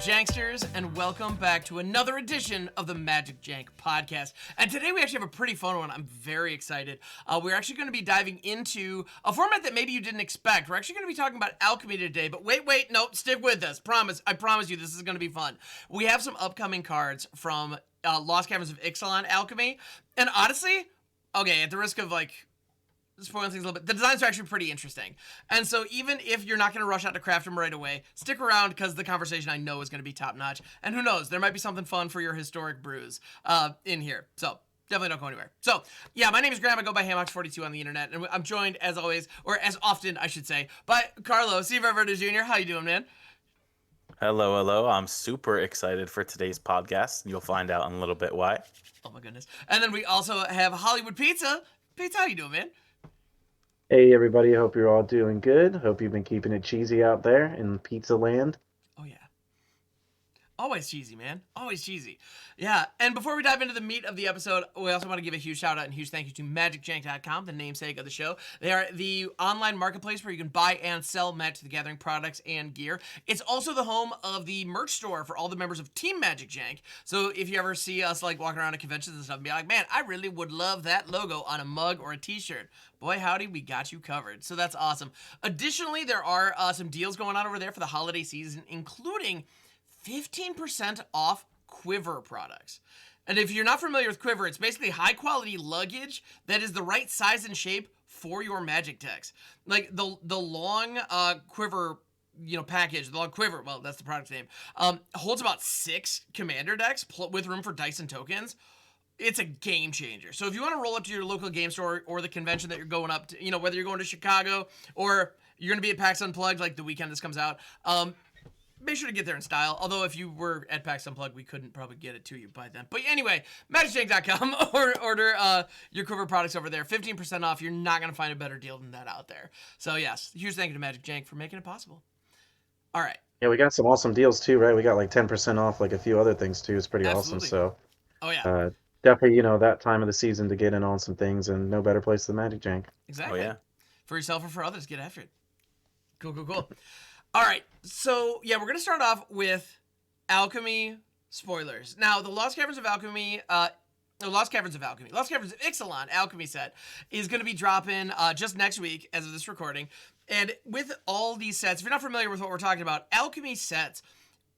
Janksters, and welcome back to another edition of the MagicJank podcast. And today we actually have a pretty fun one. I'm very excited. We're actually going to be diving into a format that maybe you didn't expect. We're actually going to be talking about alchemy today, but wait, no, stick with us. I promise you this is going to be fun. We have some upcoming cards from Lost Caverns of Ixalan Alchemy, and honestly, okay, at the risk of spoiling things a little bit, the designs are actually pretty interesting. And so even if you're not going to rush out to craft them right away, stick around because the conversation I know is going to be top notch. And who knows, there might be something fun for your historic brews in here. So definitely don't go anywhere. So yeah, my name is Graham. I go by Hamox42 on the internet. And I'm joined as always, or as often I should say, by Carlos C. Valverde Jr. How you doing, man? Hello. I'm super excited for today's podcast. You'll find out in a little bit why. Oh my goodness. And then we also have HollywoodPizza. Pizza, how you doing, man? Hey everybody, hope you're all doing good. Hope you've been keeping it cheesy out there in pizza land. Oh yeah. Always cheesy, man. Always cheesy. Yeah, and before we dive into the meat of the episode, we also want to give a huge shout out and huge thank you to MagicJank.com, the namesake of the show. They are the online marketplace where you can buy and sell Magic the Gathering products and gear. It's also the home of the merch store for all the members of Team MagicJank. So if you ever see us walking around at conventions and stuff and be like, man, I really would love that logo on a mug or a t-shirt. Boy, howdy, we got you covered. So that's awesome. Additionally, there are some deals going on over there for the holiday season, including 15% off Quiver products. And if you're not familiar with Quiver, it's basically high quality luggage that is the right size and shape for your Magic decks. Like the long Quiver package, the long Quiver, well, that's the product's name, holds about 6 commander decks with room for dice and tokens. It's a game changer. So if you want to roll up to your local game store or the convention that you're going up to, whether you're going to Chicago or you're going to be at PAX Unplugged, like the weekend this comes out, make sure to get there in style. Although if you were at PAX Unplugged, we couldn't probably get it to you by then. But anyway, MagicJank.com or order your Quiver products over there. 15% off. You're not going to find a better deal than that out there. So yes, huge thank you to MagicJank for making it possible. All right. Yeah, we got some awesome deals too, right? We got 10% off, a few other things too. It's pretty Absolutely. awesome. So, oh yeah, definitely, that time of the season to get in on some things, and no better place than MagicJank. Exactly. Oh yeah. For yourself or for others, get after it. Cool. All right, so yeah, we're gonna start off with alchemy spoilers. Now, the Lost Caverns of Ixalan alchemy set is gonna be dropping just next week as of this recording. And with all these sets, if you're not familiar with what we're talking about, alchemy sets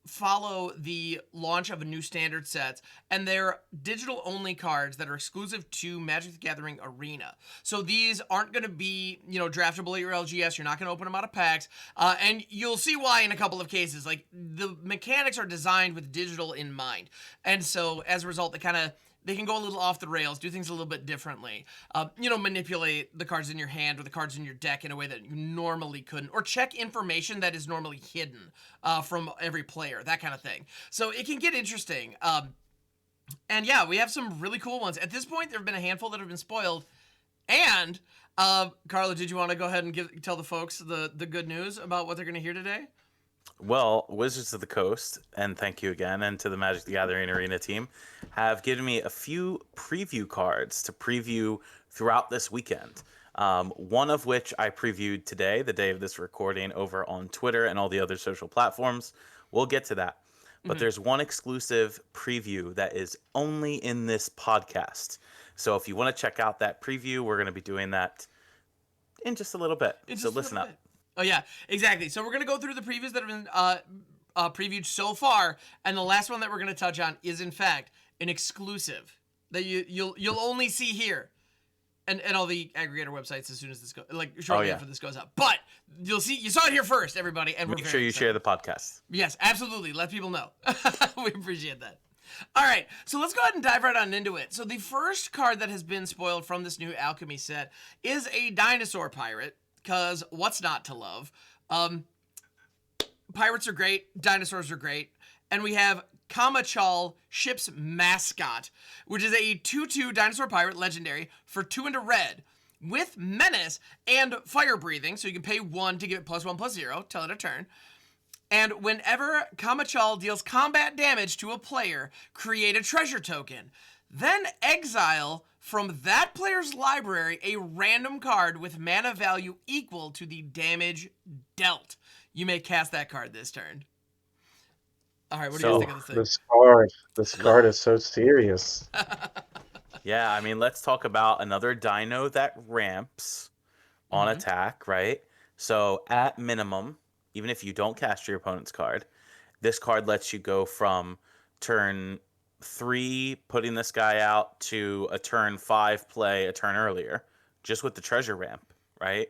follow the launch of a new standard set, and they're digital only cards that are exclusive to Magic the Gathering Arena. So these aren't going to be, draftable at your LGS. You're not going to open them out of packs, and you'll see why in a couple of cases. The mechanics are designed with digital in mind, and so as a result, they can go a little off the rails, do things a little bit differently. Manipulate the cards in your hand or the cards in your deck in a way that you normally couldn't, or check information that is normally hidden from every player, that kind of thing. So it can get interesting. And yeah, we have some really cool ones. At this point, there have been a handful that have been spoiled. And Carlo, did you want to go ahead and tell the folks the good news about what they're going to hear today? Well, Wizards of the Coast, and thank you again, and to the Magic the Gathering Arena team, have given me a few preview cards to preview throughout this weekend. One of which I previewed today, the day of this recording, over on Twitter and all the other social platforms. We'll get to that. But there's one exclusive preview that is only in this podcast. So if you want to check out that preview, we're going to be doing that in just a little bit. So listen up. Oh, yeah, exactly. So we're going to go through the previews that have been previewed so far, and the last one that we're going to touch on is, in fact, an exclusive that you'll only see here, and all the aggregator websites as soon as this goes, shortly after this goes up. But you saw it here first, everybody, and make sure you share the podcast. Yes, absolutely. Let people know. We appreciate that. All right, so let's go ahead and dive right on into it. So the first card that has been spoiled from this new alchemy set is a dinosaur pirate. Because what's not to love? Pirates are great. Dinosaurs are great. And we have Kamachal, ship's mascot, which is a 2/2 dinosaur pirate legendary for 2 and a red with menace and fire breathing. So you can pay 1 to give it +1/+0 till end of turn. And whenever Kamachal deals combat damage to a player, create a treasure token. Then exile from that player's library a random card with mana value equal to the damage dealt. You may cast that card this turn. All right, what do you guys So think of this thing? This card is so serious. yeah, I mean, let's talk about another dino that ramps on Mhm. attack, right? So at minimum, even if you don't cast your opponent's card, this card lets you go from turn 3, putting this guy out, to a turn 5 play a turn earlier, just with the treasure ramp, right?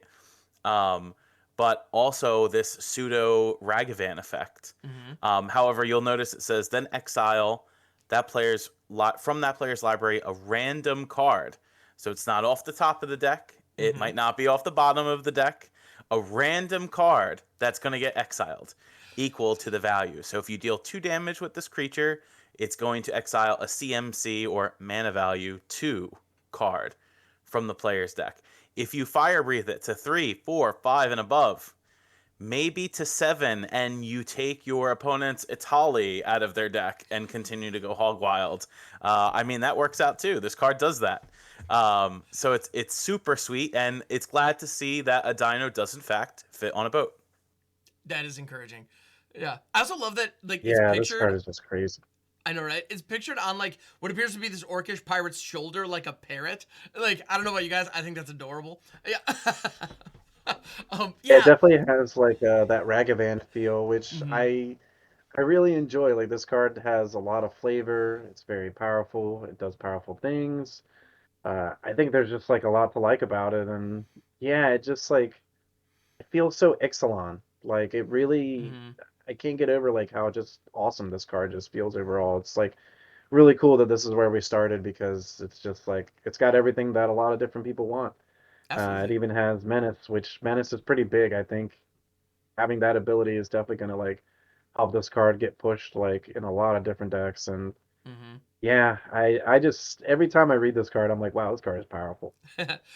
Um, but also this pseudo Ragavan effect. Mhm. However, you'll notice it says then exile from that player's library a random card. So it's not off the top of the deck. It Mhm. might not be off the bottom of the deck. A random card that's going to get exiled, equal to the value. So if you deal 2 damage with this creature, it's going to exile a CMC or mana value 2 card from the player's deck. If you fire breathe it to 3, 4, 5, and above, maybe to 7, and you take your opponent's Itali out of their deck and continue to go hog wild. I mean, that works out too. This card does that. So it's super sweet, and it's glad to see that a dino does in fact fit on a boat. That is encouraging. Yeah, I also love that like it's Yeah, this pictured. card is just crazy. I know, right? It's pictured on like what appears to be this orcish pirate's shoulder, like a parrot. Like I don't know about you guys, I think that's adorable. Yeah. Yeah, Yeah. it definitely has like that Ragavan feel, which Mhm. I really enjoy. Like this card has a lot of flavor. It's very powerful. It does powerful things. I think there's just like a lot to like about it, and yeah, it just like it feels so Ixalan. Like it really, Mhm. I can't get over like how just awesome this card just feels overall. It's like really cool that this is where we started because it's just like it's got everything that a lot of different people want. It Absolutely. even has Menace, which Menace is pretty big. I think having that ability is definitely going to like help this card get pushed like in a lot of different decks. And Mhm. yeah, I just every time I read this card, I'm like, wow, this card is powerful.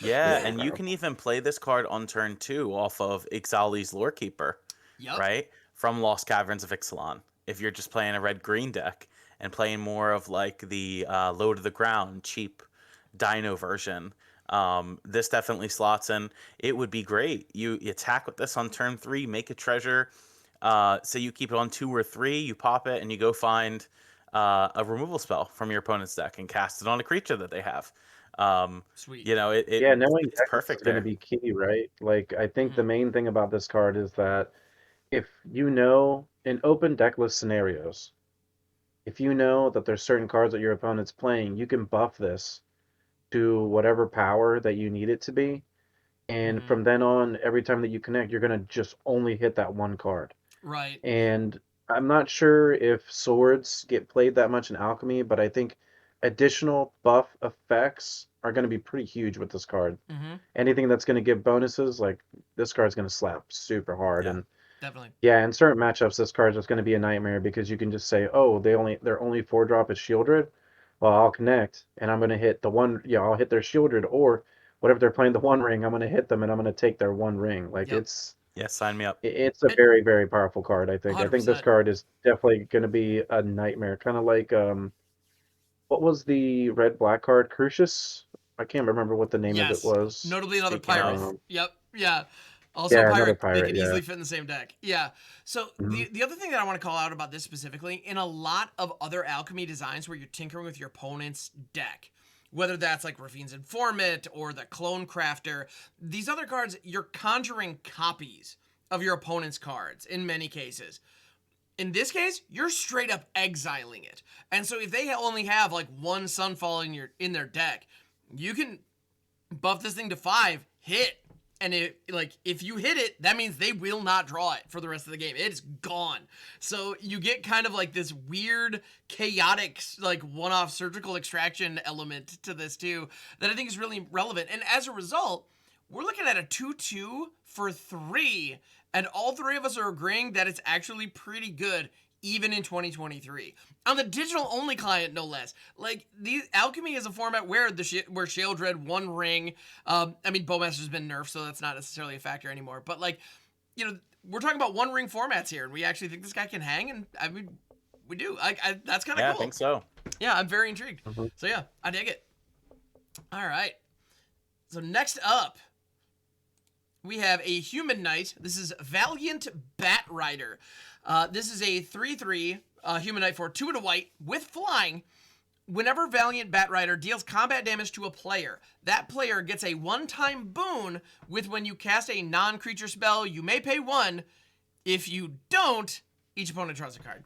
Yeah, Really and you can powerful. even play this card on turn 2 off of Ixali's Lorekeeper, Yep. right? From Lost Caverns of Ixalan. If you're just playing a red-green deck and playing more of like the low to the ground, cheap dino version, this definitely slots in. It would be great. You attack with this on turn 3, make a treasure. Say you keep it on 2 or 3, you pop it, and you go find a removal spell from your opponent's deck and cast it on a creature that they have. Um, Sweet. you know, Yeah, knowing it's decks is perfect going to there. be key, right? Like I think the Mhm. main thing about this card is that if you know in open decklist scenarios, if you know that there's certain cards that your opponent's playing, you can buff this to whatever power that you need it to be. And Mhm. from then on, every time that you connect, you're going to just only hit that one card. Right. And I'm not sure if swords get played that much in alchemy, but I think additional buff effects are going to be pretty huge with this card. Mhm. Anything that's going to give bonuses, like this card's going to slap super hard. Yeah. And Definitely. yeah, in certain matchups, this card's just going to be a nightmare because you can just say, oh, their only 4-drop is Shieldred. Well, I'll connect and I'm going to hit the one. Yeah, I'll hit their Shieldred, or whatever they're playing the One Ring, I'm going to hit them and I'm going to take their One Ring. Like Yep. Yeah, sign me up. it's a And very very powerful card. I think. I think this 100%. card is definitely going to be a nightmare. Kind of like what was the red black card? Crucius. I can't remember what the name of it Yes. was. Notably another Speaking pirate. of, Um, Yep. Yeah. Also a yeah, another pirate. They pirate. could Yeah. easily fit in the same deck. Yeah. So Mhm. the other thing that I want to call out about this specifically, in a lot of other alchemy designs where you're tinkering with your opponent's deck, whether that's like Rafine's Informant or the Clone Crafter, these other cards, you're conjuring copies of your opponent's cards in many cases. In this case, you're straight up exiling it. And so if they only have like one Sunfall in their deck, you can buff this thing to 5, hit, and if you hit it, that means they will not draw it for the rest of the game. It's gone. So you get kind of like this weird, chaotic, like one-off surgical extraction element to this too that I think is really relevant. And as a result, we're looking at a 2/2 for 3, and all three of us are agreeing that it's actually pretty good even in 2023 on the digital only client, no less. Like the alchemy is a format where where Shieldred, One Ring. I mean, Bowmaster's been nerfed, so that's not necessarily a factor anymore. But like, we're talking about One Ring formats here, and we actually think this guy can hang. And I mean, we do. That's kind of yeah, I cool. think so. Yeah, I'm very intrigued. Mhm. So yeah, I dig it. All right. So next up, we have a human knight. This is Valiant Bat Rider. This is a 3/3 Human Knight for 2 and a white with flying. Whenever Valiant Batrider deals combat damage to a player, that player gets a one-time boon with when you cast a non-creature spell, you may pay 1. If you don't, each opponent draws a card.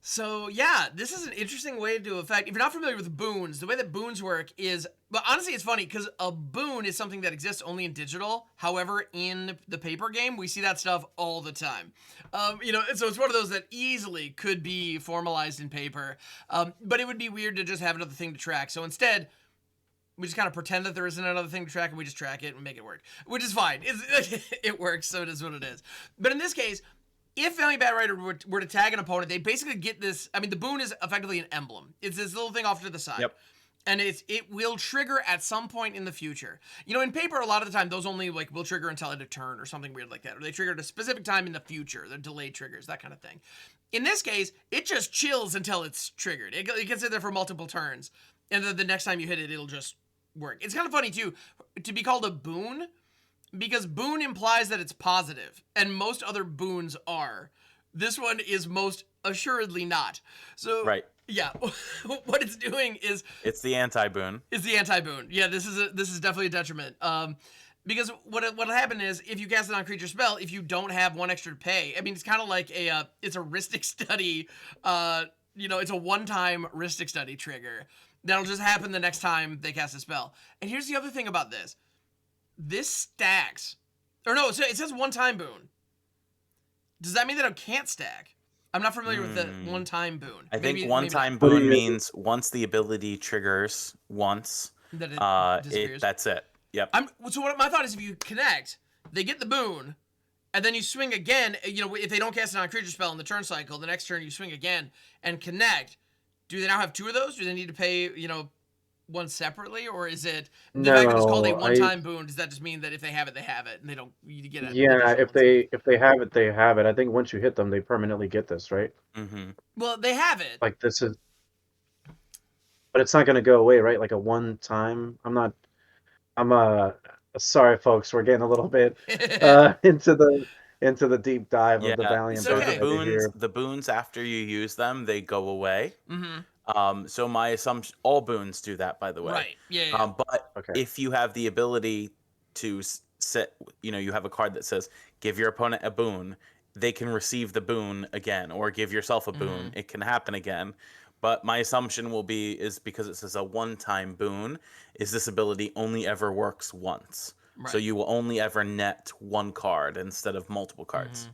So, yeah, this is an interesting way to affect. If you're not familiar with boons, the way that boons work is... But honestly, it's funny, because a boon is something that exists only in digital. However, in the paper game, we see that stuff all the time. So it's one of those that easily could be formalized in paper. But it would be weird to just have another thing to track. So instead, we just kind of pretend that there isn't another thing to track, and we just track it and make it work. Which is fine. It works, so it is what it is. But in this case... If Valiant Batrider were to tag an opponent, they basically get this... I mean, the boon is effectively an emblem. It's this little thing off to the side. Yep. And it will trigger at some point in the future. In paper, a lot of the time, those only, will trigger until end of turn or something weird like that. Or they trigger at a specific time in the future. They're delayed triggers, that kind of thing. In this case, it just chills until it's triggered. It can sit there for multiple turns. And then the next time you hit it, it'll just work. It's kind of funny, too, to be called a boon... Because boon implies that it's positive, and most other boons are. This one is most assuredly not. So, right. Yeah, what it's doing is... It's the anti-boon. It's the anti-boon. Yeah, this is definitely a detriment. Because what'll happen is, if you cast a non-creature spell, if you don't have 1 extra to pay, I mean, it's kind of like it's a Rhystic Study, it's a one-time Rhystic Study trigger. That'll just happen the next time they cast a spell. And here's the other thing about this. This stacks. Or no, it says one-time boon. Does that mean that it can't stack? I'm not familiar with the one-time boon. I think one-time boon means once the ability triggers once, that it disappears. That's it. Yep. So what my thought is, if you connect, they get the boon, and then you swing again. If they don't cast a non-creature spell in the turn cycle, the next turn you swing again and connect. Do they now have 2 of those? Do they need to pay, one separately, or is it the fact that it's called a one-time boon? Does that just mean that if they have it, and they don't you get it? Yeah, if they have it, they have it. I think once you hit them, they permanently get this, right? Mm-hmm. Well, they have it. Like this is, but it's not going to go away, right? Like a one-time. I'm sorry, folks. We're getting a little bit into the deep dive of the Valiant. So the boons after you use them, they go away. Mm-hmm. So my assumption, all boons do that, by the way. Right. Yeah. But if you have the ability to set, you have a card that says, give your opponent a boon, they can receive the boon again, or give yourself a boon. It can happen again. But my assumption is because it says a one-time boon, is this ability only ever works once. Right. So you will only ever net 1 card instead of multiple cards.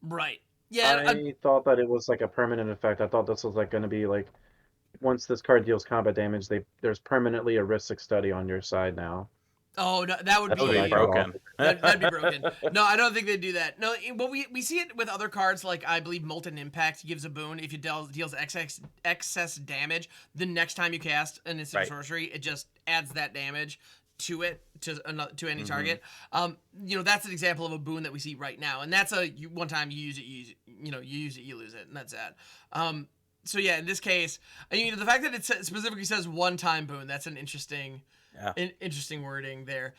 Mm-hmm. Right. Yeah, I thought that it was like a permanent effect. I thought this was going to be like, once this card deals combat damage, there's permanently a Rhystic Study on your side now. Oh, no, that would be broken. That'd be broken. No, I don't think they'd do that. No, well, we see it with other cards, like I believe Molten Impact gives a boon if it deals excess damage. The next time you cast an instant sorcery, it just adds that damage to it, to any target. That's an example of a boon that we see right now, and that's one time you use it, you lose it, and that's that. So yeah, in this case, the fact that it specifically says one-time boon, that's an interesting wording there.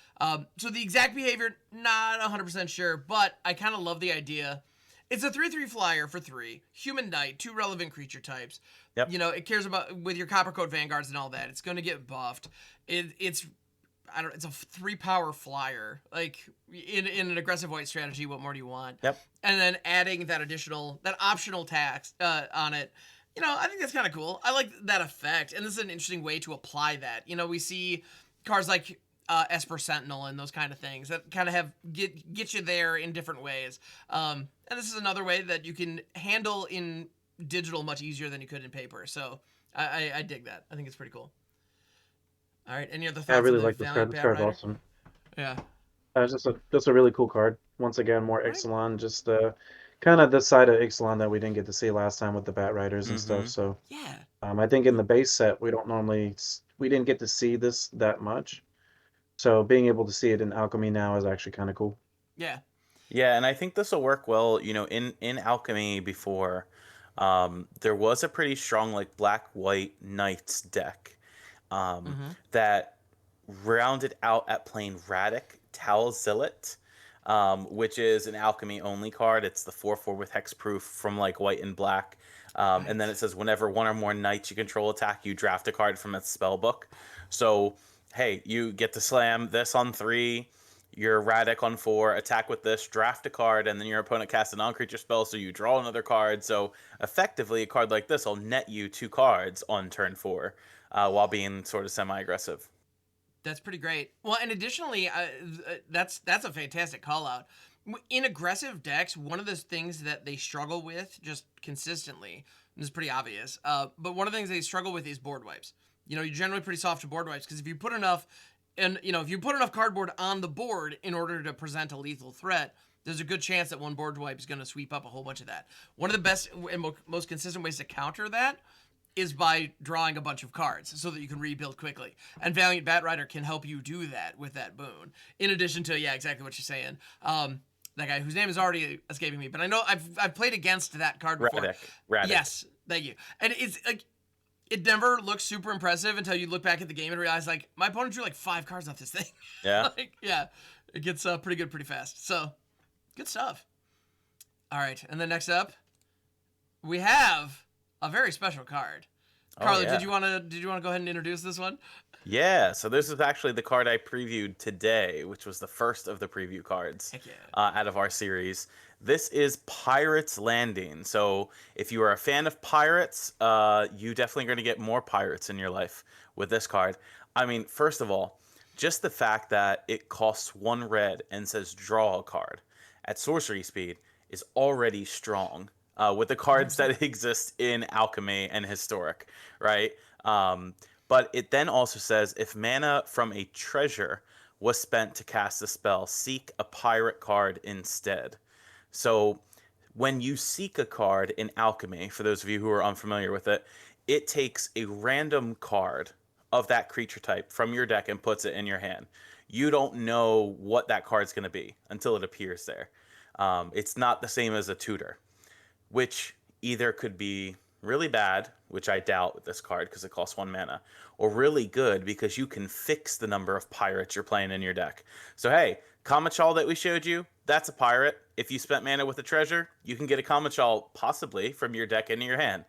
So the exact behavior, not 100% sure, but I kind of love the idea. It's a 3/3 flyer for 3, Human Knight, 2 relevant creature types. Yep. It cares about with your Copper Coat Vanguards and all that. It's going to get buffed. It's a 3-power flyer. Like in an aggressive white strategy, what more do you want? Yep. And then adding that optional tax on it. I think that's kind of cool. I like that effect, and this is an interesting way to apply that. We see cards like Esper Sentinel and those kind of things that kind of get you there in different ways. And this is another way that you can handle in digital much easier than you could in paper. So I dig that. I think it's pretty cool. All right, any other thoughts? I really like this card. This card's awesome. Yeah. It's just a really cool card. Once again, more Ixalan, just kind of this side of Ixalan that we didn't get to see last time with the Batriders and stuff. So yeah, I think in the base set we didn't get to see this that much. So being able to see it in Alchemy now is actually kind of cool. Yeah. Yeah, and I think this will work well. In Alchemy before, there was a pretty strong black-white Knights deck that rounded out at playing Radic Tal Zillet. which is an alchemy only card. It's the 4/4 with hexproof from like white and black. And then it says whenever one or more knights you control attack, you draft a card from its spell book. So, hey, you get to slam this on 3, your Radic on 4, attack with this, draft a card, and then your opponent casts a non-creature spell, so you draw another card. So effectively, a card like this will net you 2 cards on turn 4, while being sort of semi-aggressive. That's pretty great. Well, and additionally, that's a fantastic call out. In aggressive decks, one of the things that they struggle with just consistently, and this is pretty obvious, but one of the things they struggle with is board wipes. You know, you're generally pretty soft to board wipes because if you put enough, if you put enough cardboard on the board in order to present a lethal threat, there's a good chance that one board wipe is going to sweep up a whole bunch of that. One of the best and most consistent ways to counter that is by drawing a bunch of cards so that you can rebuild quickly. And Valiant Batrider can help you do that with that boon. In addition to, yeah, exactly what you're saying. That guy whose name is already escaping me, but I know I've played against that card before. Radic. Yes, thank you. And it's like, it never looks super impressive until you look back at the game and realize, like, my opponent drew like 5 cards off this thing. Yeah. Like, yeah, it gets pretty good pretty fast. So, good stuff. All right, and then next up, we have a very special card. Carlo, yeah. did you want to go ahead and introduce this one? Yeah, so this is actually the card I previewed today, which was the first of the preview cards. Heck yeah. Out of our series. This is Pirates Landing. So if you are a fan of pirates, you definitely going to get more pirates in your life with this card. I mean, first of all, just the fact that it costs 1 red and says draw a card at sorcery speed is already strong with the cards that exist in Alchemy and Historic, right? But it then also says, if mana from a treasure was spent to cast a spell, seek a pirate card instead. So when you seek a in Alchemy, for those of you who are unfamiliar with it, it takes a random card of that creature type from your deck and puts it in your hand. You don't know what that card's going to be until it appears there. It's not the same as a tutor, which either could be really bad, which I doubt with this card because it costs 1 mana, or really good because you can fix the number of pirates you're playing in your deck. So hey, Kamachal that we showed you, that's a pirate. If you spent mana with a treasure, you can get a Kamachal possibly from your deck into your hand.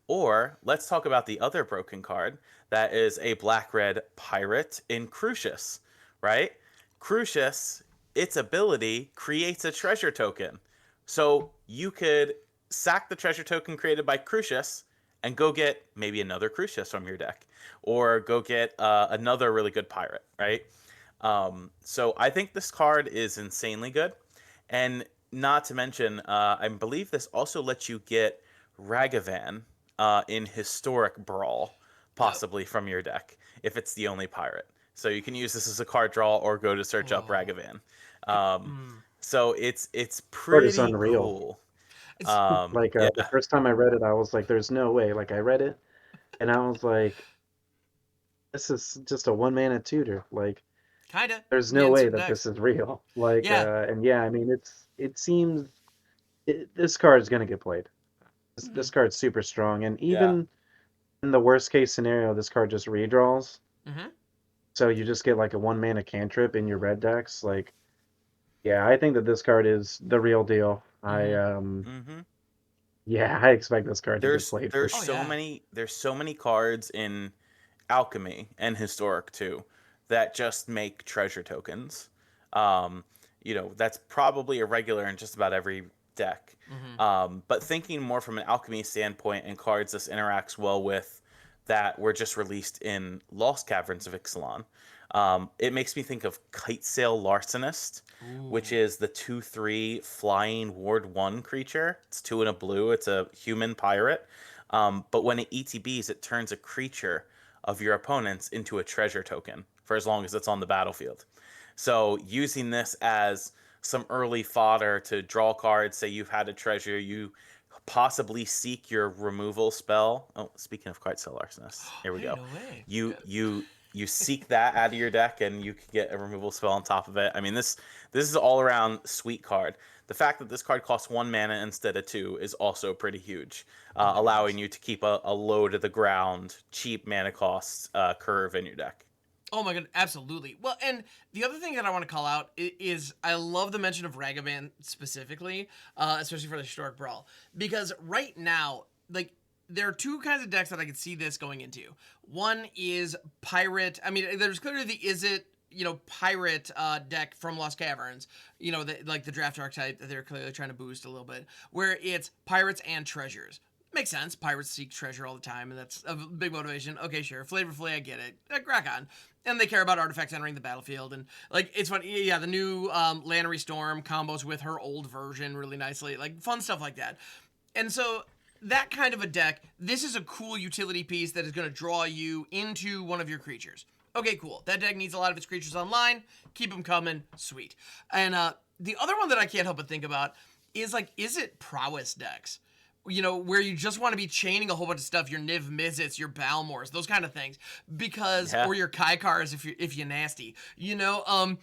Or let's talk about the other broken card that is a black-red pirate in Crucius, right? Crucius, its ability creates a treasure token. So you could sack the treasure token created by Crucius and go get maybe another Crucius from your deck, or go get another really good pirate, right? So I think this card is insanely good, and not to mention, I believe this also lets you get Ragavan in Historic Brawl, possibly from your deck, if it's the only pirate. So you can use this as a card draw or go to search up Ragavan. So it's pretty cool. The first time I read it, I was like, "There's no way!" Like I read it, and I was like, "This is just a 1 mana tutor." Like, Kinda. there's no way that this is real. Like, I mean, it seems this card is gonna get played. This card's super strong, and even in the worst case scenario, this card just redraws. So you just get like a 1 mana cantrip in your red decks. Like, yeah, I think that this card is the real deal. Yeah, I expect this card to get played. There's so many cards in Alchemy and Historic too that just make treasure tokens. That's probably irregular in just about every deck. But thinking more from an Alchemy standpoint and cards this interacts well with that were just released in Lost Caverns of Ixalan, it makes me think of Kitesail Larcenist, which is the 2/3 flying Ward 1 creature. It's 2 and a blue. It's a human pirate. But when it ETBs, it turns a creature of your opponent's into a treasure token for as long as it's on the battlefield. So using this as some early fodder to draw cards, say you've had a treasure, you possibly seek your removal spell. Oh, speaking of Kitesail Larcenist, here we go. No way. You seek that out of your deck, and you can get a removal spell on top of it. I mean, this is all around sweet card. The fact that this card costs 1 mana instead of 2 is also pretty huge, allowing you to keep a low to the ground, cheap mana cost curve in your deck. Oh my god, absolutely. Well, and the other thing that I want to call out is I love the mention of Ragavan specifically, especially for the historic brawl, because right now, like, there are two kinds of decks that I could see this going into. One is pirate. I mean, there's clearly the pirate deck from Lost Caverns, like the draft archetype that they're clearly trying to boost a little bit, where it's pirates and treasures. Makes sense. Pirates seek treasure all the time, and that's a big motivation. Okay, sure. Flavorfully, I get it. Crack on. And they care about artifacts entering the battlefield. And, like, it's funny. Yeah, the new Lannery Storm combos with her old version really nicely. Like, fun stuff like that. And so, that kind of a deck, this is a cool utility piece that is going to draw you into one of your creatures. Okay, cool. That deck needs a lot of its creatures online. Keep them coming. Sweet. And the other one that I can't help but think about is, like, is it prowess decks? Where you just want to be chaining a whole bunch of stuff, your Niv Mizzets, your Balmors, those kind of things, or your Kaikars if you're nasty, and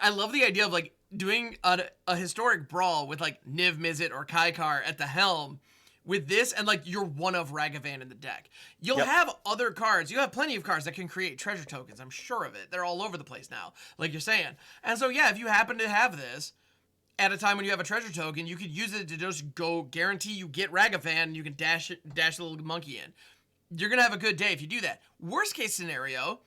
I love the idea of, like, doing a historic brawl with, like, Niv Mizzet or Kaikar at the helm with this, and, like, you're one of Ragavan in the deck. You'll have other cards. You have plenty of cards that can create treasure tokens. I'm sure of it. They're all over the place now, like you're saying. And so, yeah, if you happen to have this at a time when you have a treasure token, you could use it to just go guarantee you get Ragavan, and you can dash the little monkey in. You're going to have a good day if you do that. Worst case scenario,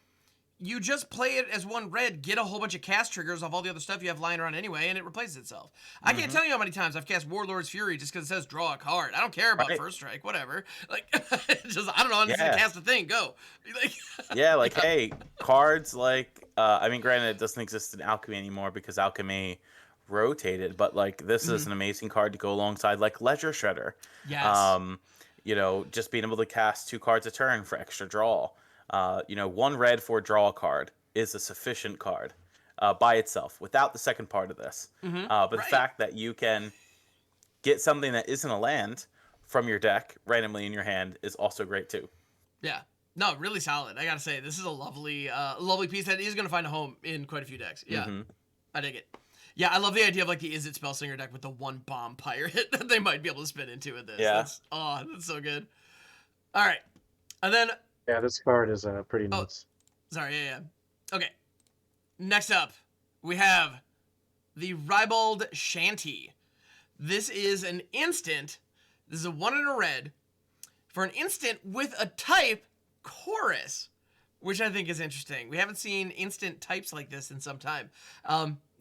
you just play it as one red, get a whole bunch of cast triggers off all the other stuff you have lying around anyway, and it replaces itself. I can't tell you how many times I've cast Warlord's Fury just because it says draw a card. I don't care about first strike, whatever. Like, just, I don't know, I'm just going to cast a thing, go. Like, hey, cards like, granted, it doesn't exist in Alchemy anymore because Alchemy rotated, but, like, this is an amazing card to go alongside, like, Ledger Shredder. Yes. Just being able to cast 2 cards a turn for extra draw. 1 red for draw a card is a sufficient card by itself without the second part of this. But the fact that you can get something that isn't a land from your deck randomly in your hand is also great too. Yeah. No, really solid. I gotta say, this is a lovely piece that is gonna find a home in quite a few decks. Yeah. I dig it. Yeah, I love the idea of, like, the Is It Spellslinger deck with the 1 bomb pirate that they might be able to spin into with this. Yeah. That's so good. All right. And then... Yeah, this card is pretty nuts. Sorry, yeah. Okay. Next up, we have the Ribald Shanty. This is an instant. This is a 1 and a red for an instant with a type Chorus, which I think is interesting. We haven't seen instant types like this in some time.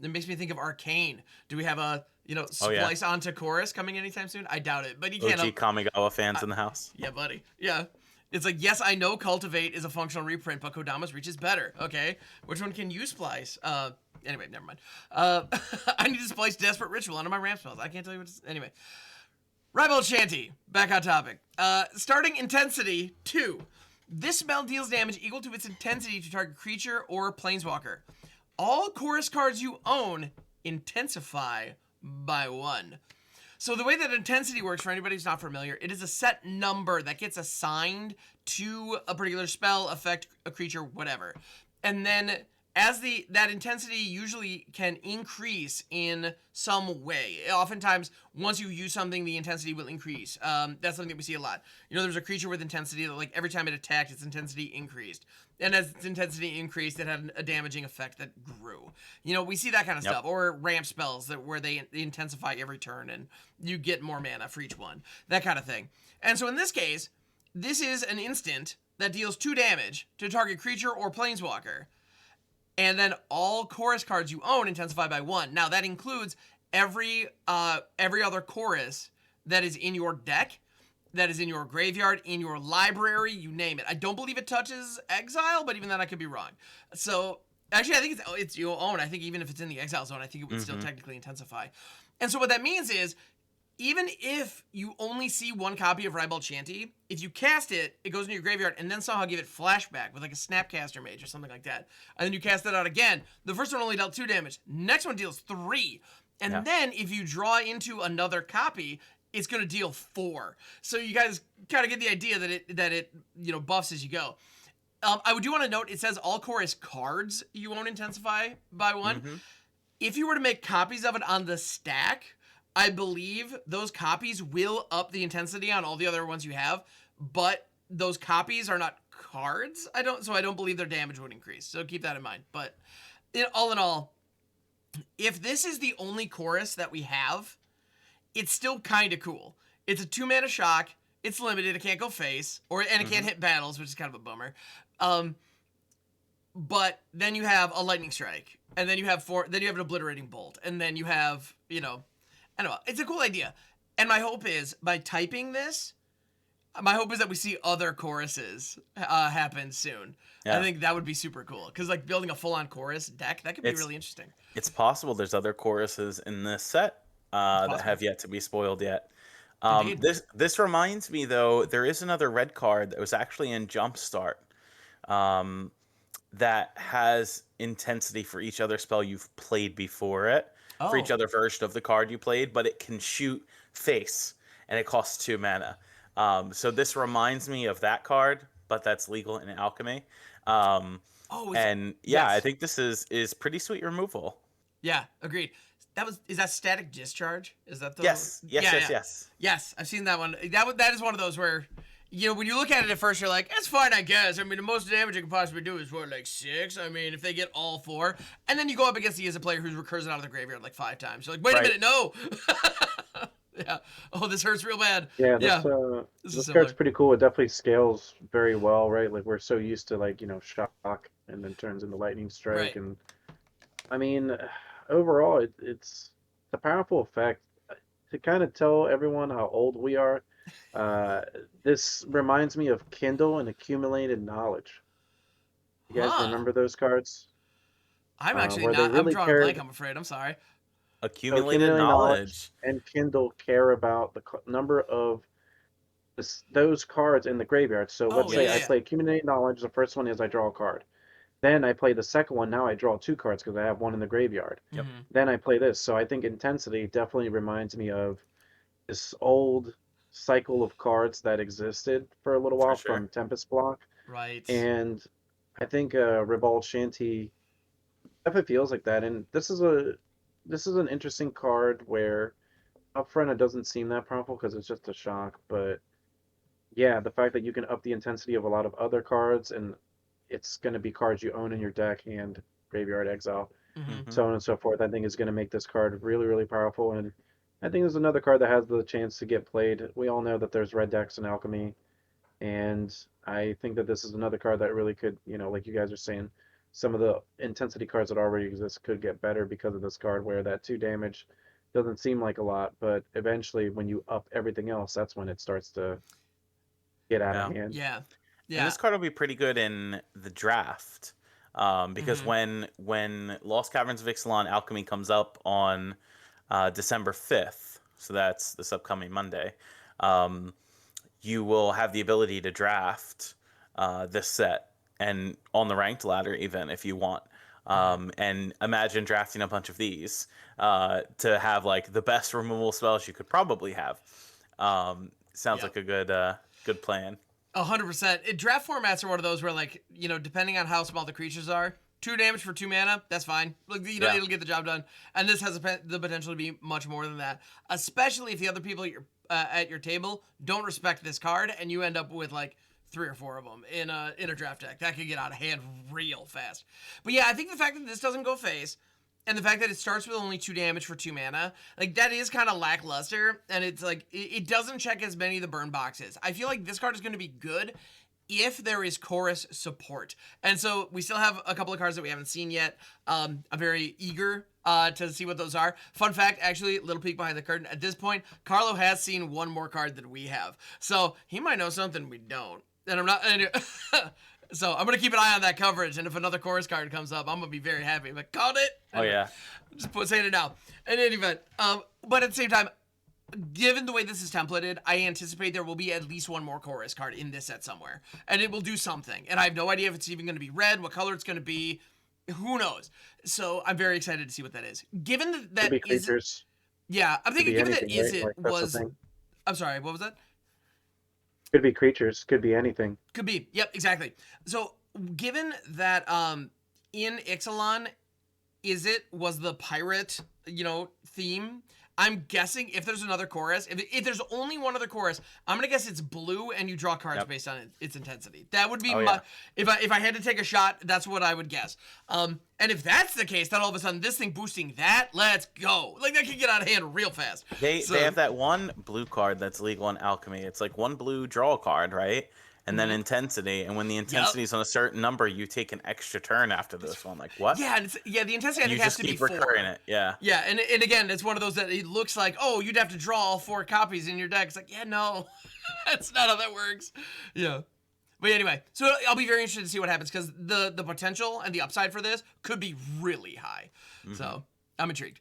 It makes me think of Arcane. Do we have a splice onto Chorus coming anytime soon? I doubt it, but you can't. OG Kamigawa fans in the house. Yeah, buddy. Yeah. It's like, yes, I know Cultivate is a functional reprint, but Kodama's Reach is better. Okay, which one can you splice? Anyway, never mind. I need to splice Desperate Ritual onto my ramp spells. I can't tell you what. Anyway, Ribald Shanty. Back on topic. Starting intensity 2. This spell deals damage equal to its intensity to target creature or planeswalker. All Chorus cards you own intensify by 1. So the way that intensity works, for anybody who's not familiar, it is a set number that gets assigned to a particular spell, effect, a creature, whatever. And then as that intensity usually can increase in some way. Oftentimes, once you use something, the intensity will increase. That's something that we see a lot. There's a creature with intensity that, like, every time it attacked, its intensity increased. And as its intensity increased, it had a damaging effect that grew. We see that kind of stuff. Or ramp spells where they intensify every turn and you get more mana for each one. That kind of thing. And so in this case, this is an instant that deals 2 damage to target creature or planeswalker. And then all Chorus cards you own intensify by 1. Now, that includes every other Chorus that is in your deck, that is in your graveyard, in your library, you name it. I don't believe it touches Exile, but even then I could be wrong. So, actually, I think it's your own. I think even if it's in the Exile zone, I think it would still technically intensify. And so what that means is, even if you only see 1 copy of Ribald Shanty, if you cast it, it goes into your graveyard, and then somehow give it flashback with, like, a Snapcaster Mage or something like that. And then you cast that out again. The first one only dealt 2 damage. Next one deals 3. And then if you draw into another copy, it's going to deal 4. So you guys kind of get the idea that it buffs as you go. I do want to note, it says all Chorus cards you own intensify by 1. If you were to make copies of it on the stack, I believe those copies will up the intensity on all the other ones you have, but those copies are not cards. I don't believe their damage would increase. So keep that in mind. But all in all, if this is the only chorus that we have, it's still kind of cool. It's a 2-mana shock. It's limited. It can't go face, and it can't hit battles, which is kind of a bummer. But then you have a lightning strike, and then you have an obliterating bolt, and then you have, I don't know. It's a cool idea. And my hope is, by typing this, that we see other choruses happen soon. Yeah. I think that would be super cool, because like building a full-on chorus deck, that could be really interesting. It's possible there's other choruses in this set that have yet to be spoiled yet. This reminds me, though, there is another red card that was actually in Jumpstart that has intensity for each other spell you've played before it, for each other version of the card you played, but it can shoot face, and it costs 2 mana. So this reminds me of that card, but that's legal in Alchemy. I think this is pretty sweet removal. Yeah, agreed. Is that Static Discharge? Is that the Yes, I've seen that one. That is one of those where, when you look at it at first, you're like, it's fine, I guess. I mean, the most damage you can possibly do is like 6. I mean, if they get all 4, and then you go up against the as a player who recurs it out of the graveyard like 5 times. You're like, wait a minute, no. Yeah. Oh, this hurts real bad. Yeah, this card's pretty cool. It definitely scales very well, right? Like, we're so used to, like, shock and then turns into lightning strike. Right. And I mean, overall, it's a powerful effect. To kind of tell everyone how old we are, this reminds me of Kindle and Accumulated Knowledge. You guys remember those cards? I'm actually not. I'm drawing a blank, I'm afraid. I'm sorry. Accumulated knowledge and Kindle care about the number of those cards in the graveyard. So let's say I play Accumulated Knowledge. The first one is I draw a card. Then I play the second one. Now I draw 2 cards because I have one in the graveyard. Yep. Then I play this. So I think Intensity definitely reminds me of this old cycle of cards that existed for a little while from Tempest Block. Right. And I think Ribald Shanty definitely feels like that. And this is an interesting card where up front it doesn't seem that powerful because it's just a shock. But yeah, the fact that you can up the intensity of a lot of other cards, and it's going to be cards you own in your deck and graveyard exile, so on and so forth, I think is going to make this card really, really powerful. And I think there's another card that has the chance to get played. We all know that there's red decks in Alchemy, and I think that this is another card that really could, like you guys are saying, some of the intensity cards that already exist could get better because of this card, where that 2 damage doesn't seem like a lot, but eventually when you up everything else, that's when it starts to get out of hand. Yeah. And this card will be pretty good in the draft, because when Lost Caverns of Ixalan Alchemy comes up on December 5th, so that's this upcoming Monday, you will have the ability to draft this set, and on the ranked ladder even if you want. And imagine drafting a bunch of these to have like the best removal spells you could probably have. Sounds like a good plan. 100%. Draft formats are one of those where, like, depending on how small the creatures are, 2 damage for 2 mana, that's fine. Like, it'll get the job done. And this has the potential to be much more than that, especially if the other people at your table don't respect this card, and you end up with like 3 or 4 of them in a draft deck. That could get out of hand real fast. But yeah, I think the fact that this doesn't go face, and the fact that it starts with only 2 damage for 2 mana, like, that is kind of lackluster, and it's like, it doesn't check as many of the burn boxes. I feel like this card is going to be good if there is chorus support. And so we still have a couple of cards that we haven't seen yet. I'm very eager to see what those are. Fun fact, actually, little peek behind the curtain. At this point, Carlo has seen one more card than we have. So he might know something we don't. And I'm not... So I'm going to keep an eye on that coverage, and if another chorus card comes up, I'm going to be very happy. I'm like, called it! Oh, yeah. Just saying it now. In any event, but at the same time, given the way this is templated, I anticipate there will be at least one more chorus card in this set somewhere. And it will do something. And I have no idea if it's even going to be red, what color it's going to be. Who knows? So I'm very excited to see what that is. Given that Could be creatures. Yeah, I'm thinking given anything, that right? Like, was... I'm sorry, what was that? Could be creatures. Could be anything. Could be. Yep, exactly. So, given that in Ixalan, was the pirate, theme, I'm guessing if there's another chorus, if there's only one other chorus, I'm gonna guess it's blue, and you draw cards based on its intensity. That would be if I had to take a shot, that's what I would guess. And if that's the case, then all of a sudden this thing boosting that, let's go. Like that could get out of hand real fast. They have that one blue card that's legal in Alchemy. It's like one blue draw card, right? And then intensity, and when the intensity is on a certain number, you take an extra turn after this one. Like what? Yeah, the intensity I think has to be 4. You just keep recurring it. Yeah. Yeah, and again, it's one of those that it looks like, oh, you'd have to draw all 4 copies in your deck. It's like, yeah, no, that's not how that works. Yeah. But anyway, so I'll be very interested to see what happens because the potential and the upside for this could be really high. So I'm intrigued.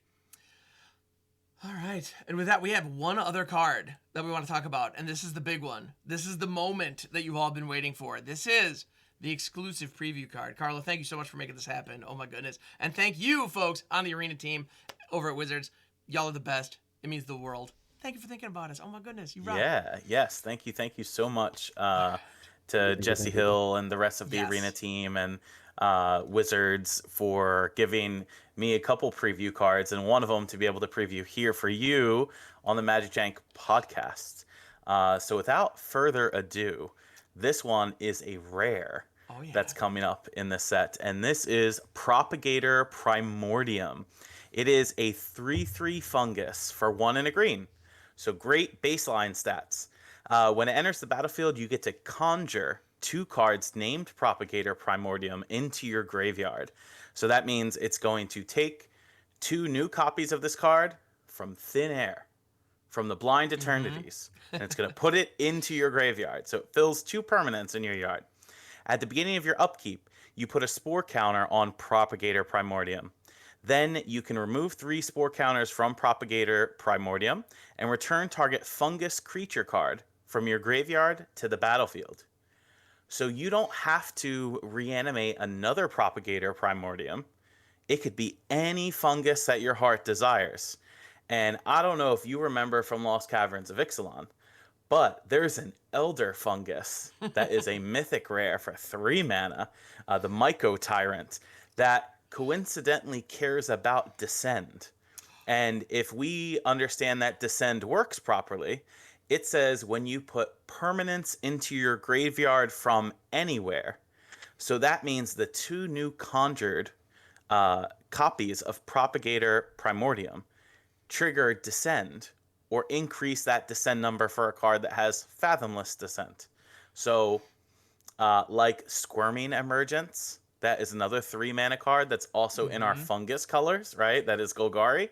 All right, and with that, we have one other card that we want to talk about, and this is the big one. This is the moment that you've all been waiting for. This is the exclusive preview card. Carlo, thank you so much for making this happen. Oh my goodness. And thank you, folks, on the Arena team over at Wizards. Y'all are the best. It means the world. Thank you for thinking about us. Oh my goodness, you rock. Yeah, yes. Thank you so much to Jesse Hill and the rest of the Arena team and Wizards for giving me a couple preview cards and one of them to be able to preview here for you on the MagicJank podcast. So without further ado, this one is a rare that's coming up in the set, and this is Propagator Primordium. It is a 3/3 fungus for 1 and a green, so great baseline stats. When it enters the battlefield, you get to conjure 2 cards named Propagator Primordium into your graveyard. So that means it's going to take 2 new copies of this card from thin air, from the Blind Eternities, and it's going to put it into your graveyard. So it fills 2 permanents in your yard. At the beginning of your upkeep, you put a spore counter on Propagator Primordium. Then you can remove 3 spore counters from Propagator Primordium and return target fungus creature card from your graveyard to the battlefield. So you don't have to reanimate another Propagator Primordium. It could be any fungus that your heart desires. And I don't know if you remember from Lost Caverns of Ixalan, but there's an Elder Fungus that is a mythic rare for 3 mana, the Myco Tyrant, that coincidentally cares about Descend. And if we understand that Descend works properly, it says when you put permanents into your graveyard from anywhere. So that means the 2 new conjured copies of Propagator Primordium trigger Descend or increase that Descend number for a card that has Fathomless Descent. So like Squirming Emergence, that is another 3 mana card that's also in our fungus colors, right? That is Golgari.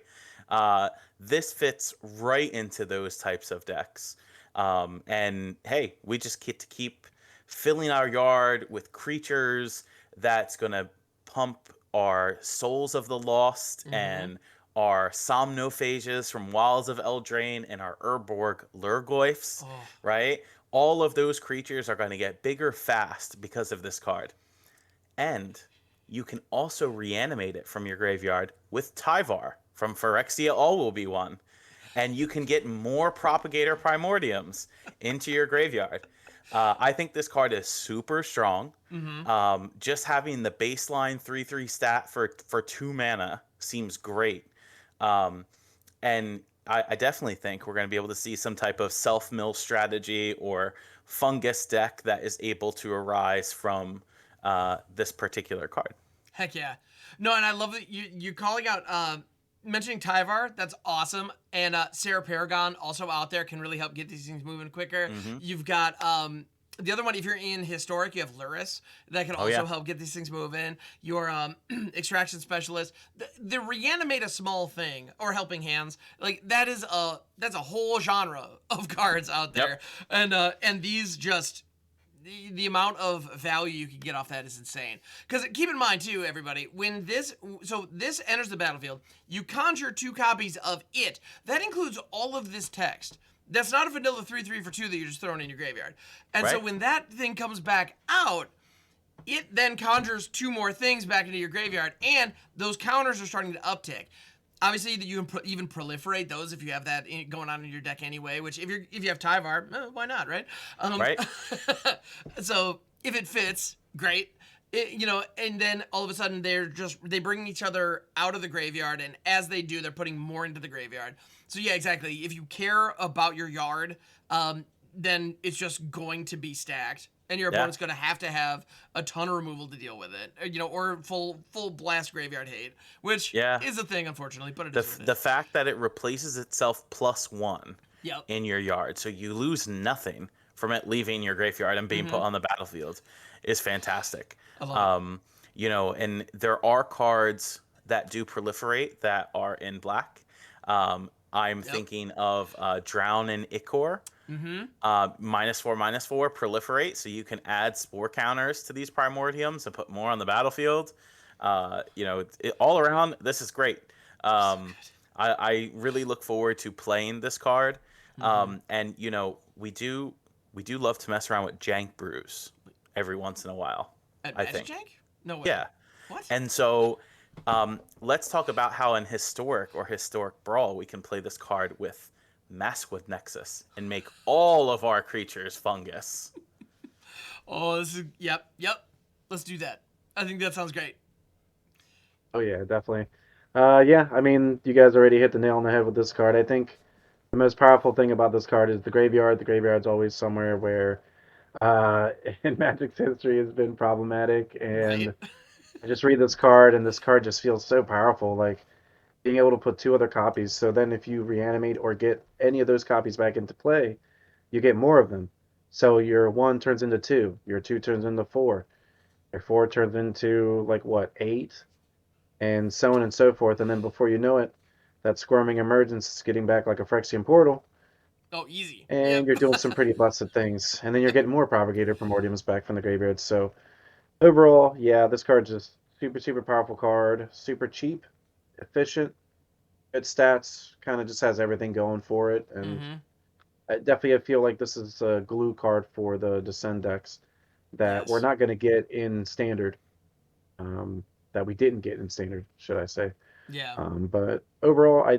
This fits right into those types of decks. And hey, we just get to keep filling our yard with creatures that's going to pump our Souls of the Lost and our Somnophages from Wilds of Eldraine and our Urborg Lurgoyfs, right? All of those creatures are going to get bigger fast because of this card. And you can also reanimate it from your graveyard with Tyvar from Phyrexia All Will Be One. And you can get more Propagator Primordiums into your graveyard. I think this card is super strong. Just having the baseline 3/3 stat for 2 mana seems great. And I definitely think we're going to be able to see some type of self-mill strategy or fungus deck that is able to arise from this particular card. Heck yeah. No, and I love that you're calling out, mentioning Tyvar. That's awesome. And Sarah Paragon also out there can really help get these things moving quicker. You've got the other one, if you're in Historic, you have Luris that can also help get these things moving. Your Extraction Specialist, the reanimate a small thing or Helping Hands, like that's a whole genre of cards out there. And these just the amount of value you can get off that is insane. Because keep in mind too, everybody, when this enters the battlefield, you conjure 2 copies of it. That includes all of this text. That's not a vanilla 3/3 for 2 that you're just throwing in your graveyard. And so when that thing comes back out, it then conjures 2 more things back into your graveyard, and those counters are starting to uptick. Obviously, you can even proliferate those if you have that going on in your deck anyway. Which, if you have Tyvar, why not, right? Right. So if it fits, great. And then all of a sudden they bring each other out of the graveyard, and as they do, they're putting more into the graveyard. So yeah, exactly. If you care about your yard, then it's just going to be stacked, and your opponent's going to have a ton of removal to deal with it, or full blast graveyard hate, which is a thing, unfortunately. But the fact that it replaces itself +1 Yep. in your yard, so you lose nothing from it leaving your graveyard and being put on the battlefield, is fantastic. I love it. And there are cards that do proliferate that are in black. I'm thinking of Drown and Ichor. -4/-4 proliferate, so you can add spore counters to these primordiums and put more on the battlefield. All around, this is great. I really look forward to playing this card. And we do love to mess around with Jank brews every once in a while. At I MagicJank? think. No way. Yeah. What? And so let's talk about how in Historic Brawl we can play this card with Masswood Nexus and make all of our creatures fungus. Oh, this is yep. Let's do that. I think that sounds great. Oh yeah, definitely. Yeah, I mean, you guys already hit the nail on the head with this card. I think the most powerful thing about this card is the graveyard. The graveyard's always somewhere where, in Magic's history, has been problematic. And Right. I just read this card, and this card just feels so powerful. Like being able to put 2 other copies. So then, if you reanimate or get any of those copies back into play, you get more of them. So your 1 turns into 2. Your 2 turns into 4. Your 4 turns into like what, 8? And so on and so forth. And then before you know it, that Squirming Emergence is getting back like a Phyrexian Portal, Oh, easy. and Yep. you're doing some pretty busted things. And then you're getting more Propagator Primordiums back from the graveyard. So overall, yeah, this card's just super, super powerful card. Super cheap, efficient, good stats, kind of just has everything going for it. And I feel like this is a glue card for the Descend decks that we're Yes. not going to get in Standard. That we didn't get in Standard, should I say. Yeah. But overall,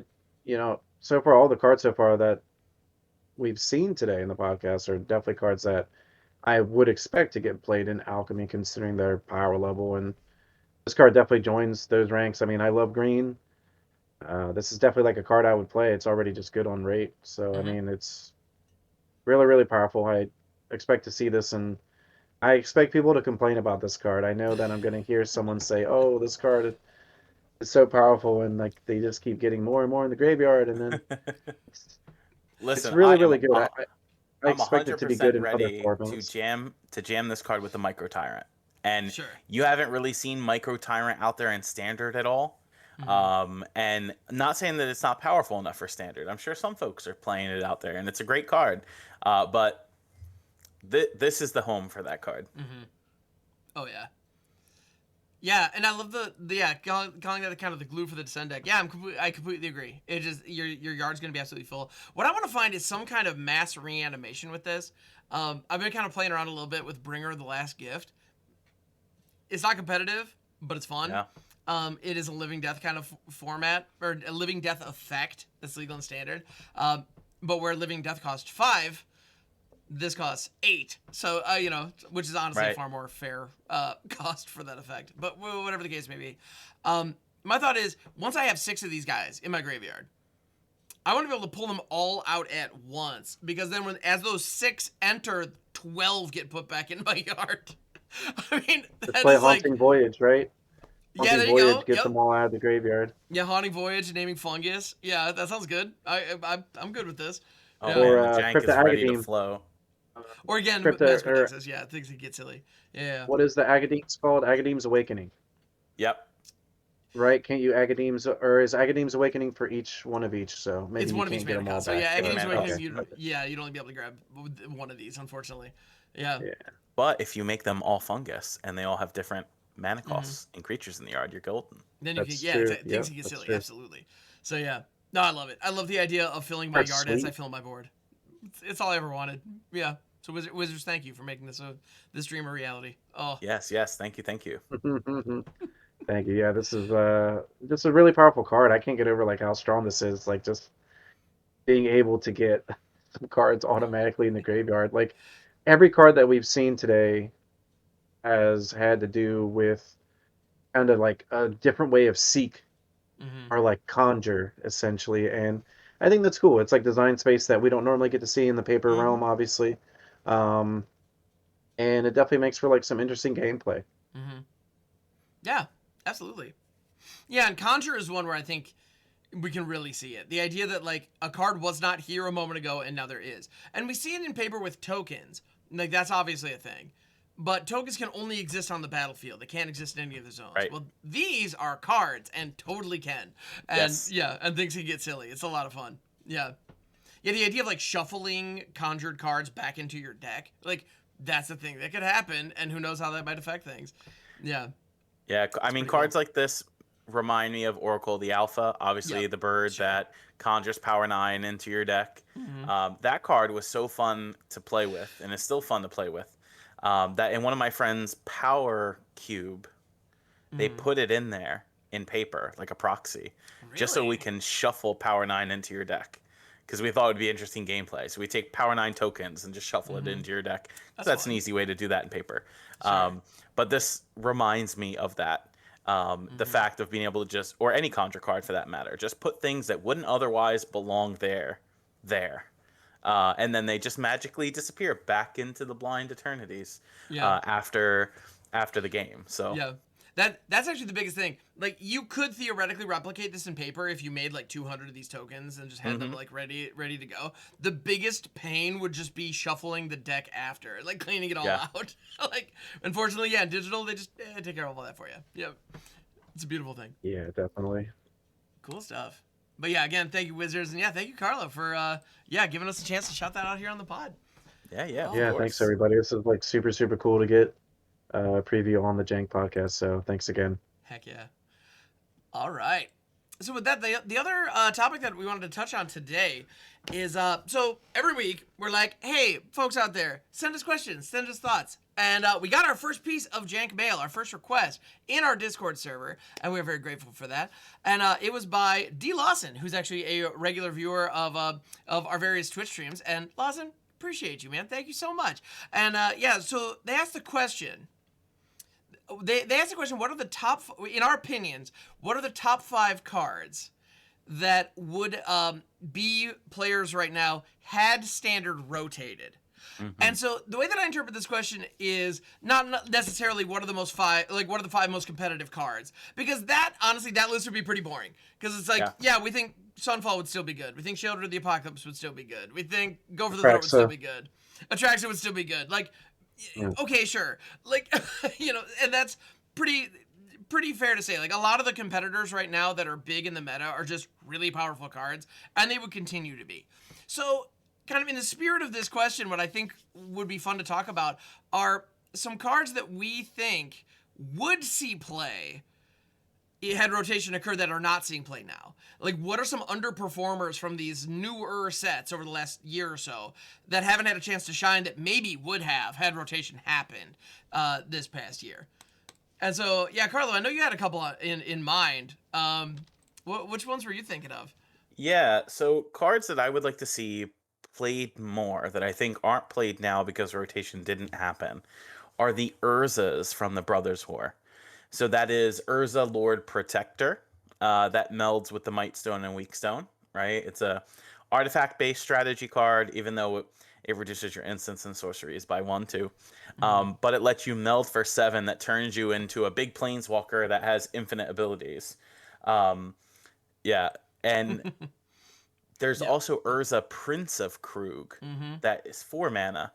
so far, all the cards so far that we've seen today in the podcast are definitely cards that I would expect to get played in Alchemy, considering their power level. And this card definitely joins those ranks. I mean, I love green. This is definitely like a card I would play. It's already just good on rate. So, I mean, it's really, really powerful. I expect to see this, and I expect people to complain about this card. I know that I'm going to hear someone say, oh, this card is so powerful, and like they just keep getting more and more in the graveyard, and then it's Listen, really, really good. I I'm expect it to be good 100% in other ready formats. to jam this card with the Micro Tyrant. And Sure. you haven't really seen Micro Tyrant out there in Standard at all. And not saying that it's not powerful enough for Standard. I'm sure some folks are playing it out there, and it's a great card. But this is the home for that card. Oh yeah. Yeah, and I love calling that kind of the glue for the Descend deck. Yeah, I completely agree. It just your yard's gonna be absolutely full. What I want to find is some kind of mass reanimation with this. I've been kind of playing around a little bit with Bringer of the Last Gift. It's not competitive, but it's fun. Yeah. It is a living death kind of format, or a living death effect that's legal and standard. But where living death costs 5, this costs 8. So, which is honestly a far more fair cost for that effect. But whatever the case may be. My thought is, once I have 6 of these guys in my graveyard, I want to be able to pull them all out at once. Because then as those 6 enter, 12 get put back in my yard. I mean, Let's play Haunting Voyage, right? Yeah, there you Voyage go. gets them all out of the graveyard. Yeah, Haunting Voyage, naming Fungus. Yeah, that sounds good. I'm good with this. Oh Yeah. man, the jank Crypto is ready to Agademe. flow. Or again, Crypto- Mask with or- Nexus. Yeah, things can get silly. Yeah. What is the Agadeem's called? Agadeem's Awakening, Yep. right? Can't you Agadeem's, or is Agadeem's Awakening for each one of each? So maybe It's you one of can't each get mana them all cost. So back. yeah, Agadeem's mana Awakening, cost. you'd only be able to grab one of these, unfortunately. Yeah. But if you make them all fungus and they all have different mana costs and creatures in the yard, you're golden. Then you That's can, true. things Yep, can get that's silly. true. Absolutely. So yeah. No, I love it. I love the idea of filling my That's yard as I sweet. fill my board. It's all I ever wanted. Yeah. So Wizards, thank you for making this dream a reality. Oh. Yes. Thank you. Thank you. Yeah, this is just a really powerful card. I can't get over like how strong this is. Like just being able to get some cards automatically in the graveyard. Like every card that we've seen today has had to do with kind of like a different way of seek Mm-hmm. or like conjure essentially, and I think that's cool. It's like design space that we don't normally get to see in the paper Mm-hmm. realm, obviously, um, and it definitely makes for like some interesting gameplay. Mm-hmm. Yeah, absolutely. Yeah, and Conjure is one where I think we can really see it. The idea that like a card was not here a moment ago and now there is. And we see it in paper with tokens. Like that's obviously a thing. But tokens can only exist on the battlefield. They can't exist in any of the zones. Right. Well, these are cards and totally can. And Yes. yeah, and things can get silly. It's a lot of fun. Yeah. Yeah, the idea of like shuffling conjured cards back into your deck, like that's the thing that could happen, and who knows how that might affect things. Yeah. Yeah, I mean, pretty cards cool. like this remind me of Oracle the Alpha, obviously Yep. the bird Sure. that conjures Power 9 into your deck. Mm-hmm. That card was so fun to play with, and it's still fun to play with. That in one of my friends' Power Cube, they Mm-hmm. put it in there in paper, like a proxy, just so we Really? can shuffle Power 9 into your deck. Because we thought it would be interesting gameplay. So we take Power 9 tokens and just shuffle it Mm-hmm. into your deck. That's That's an fun. easy way to do that in paper. Sure. But this reminds me of that. The Mm-hmm. fact of being able to just, or any conjure card for that matter, just put things that wouldn't otherwise belong there. And then they just magically disappear back into the blind eternities Yeah. after the game. So Yeah. That's actually the biggest thing. Like you could theoretically replicate this in paper if you made like 200 of these tokens and just had them mhm. like ready to go. The biggest pain would just be shuffling the deck after, like cleaning it all Yeah. out. Like unfortunately, yeah, in digital they just take care of all that for you. Yep. It's a beautiful thing. Yeah, definitely. Cool stuff. But yeah, again, thank you Wizards and yeah, thank you Carlo for yeah, giving us a chance to shout that out here on the pod. Yeah, of Yeah, thanks course. everybody. This is like super cool to get a preview on the Jank podcast. So thanks again. Heck yeah. All right. So with that, the other topic that we wanted to touch on today is so every week we're like, hey, folks out there, send us questions, send us thoughts. And we got our first piece of Jank mail, our first request in our Discord server, and we're very grateful for that. And it was by D. Lawson, who's actually a regular viewer of our various Twitch streams. And Lawson, appreciate you, man. Thank you so much. And yeah, so they asked the question. They asked the question, what are the top, in our opinions, what are the top 5 cards that would be players right now had standard rotated? And so the way that I interpret this question is not necessarily what are the most 5, like what are the 5 most competitive cards, because that honestly that list would be pretty boring, because it's like yeah, we think Sunfall would still be good, we think Shelter of the Apocalypse would still be good, we think Go for the Throat would still Praxa. be good, Atraxa would still be good, like Yeah. okay, sure, like you know, and that's pretty fair to say. Like a lot of the competitors right now that are big in the meta are just really powerful cards, and they would continue to be. So kind of in the spirit of this question, what I think would be fun to talk about are some cards that we think would see play had rotation occur that are not seeing play now. Like, what are some underperformers from these newer sets over the last year or so that haven't had a chance to shine that maybe would have had rotation happened this past year? And so, yeah, Carlo, I know you had a couple in mind. Which ones were you thinking of? Yeah, so cards that I would like to see played more that I think aren't played now because rotation didn't happen are the Urzas from the Brothers War. So that is Urza Lord Protector, that melds with the Might Stone and Weak Stone, right? It's a artifact-based strategy card, even though it reduces your instants and sorceries by 1, 2. But it lets you meld for 7 that turns you into a big planeswalker that has infinite abilities. Yeah, and there's Yeah. also Urza Prince of Krug, Mm-hmm. that is 4 mana.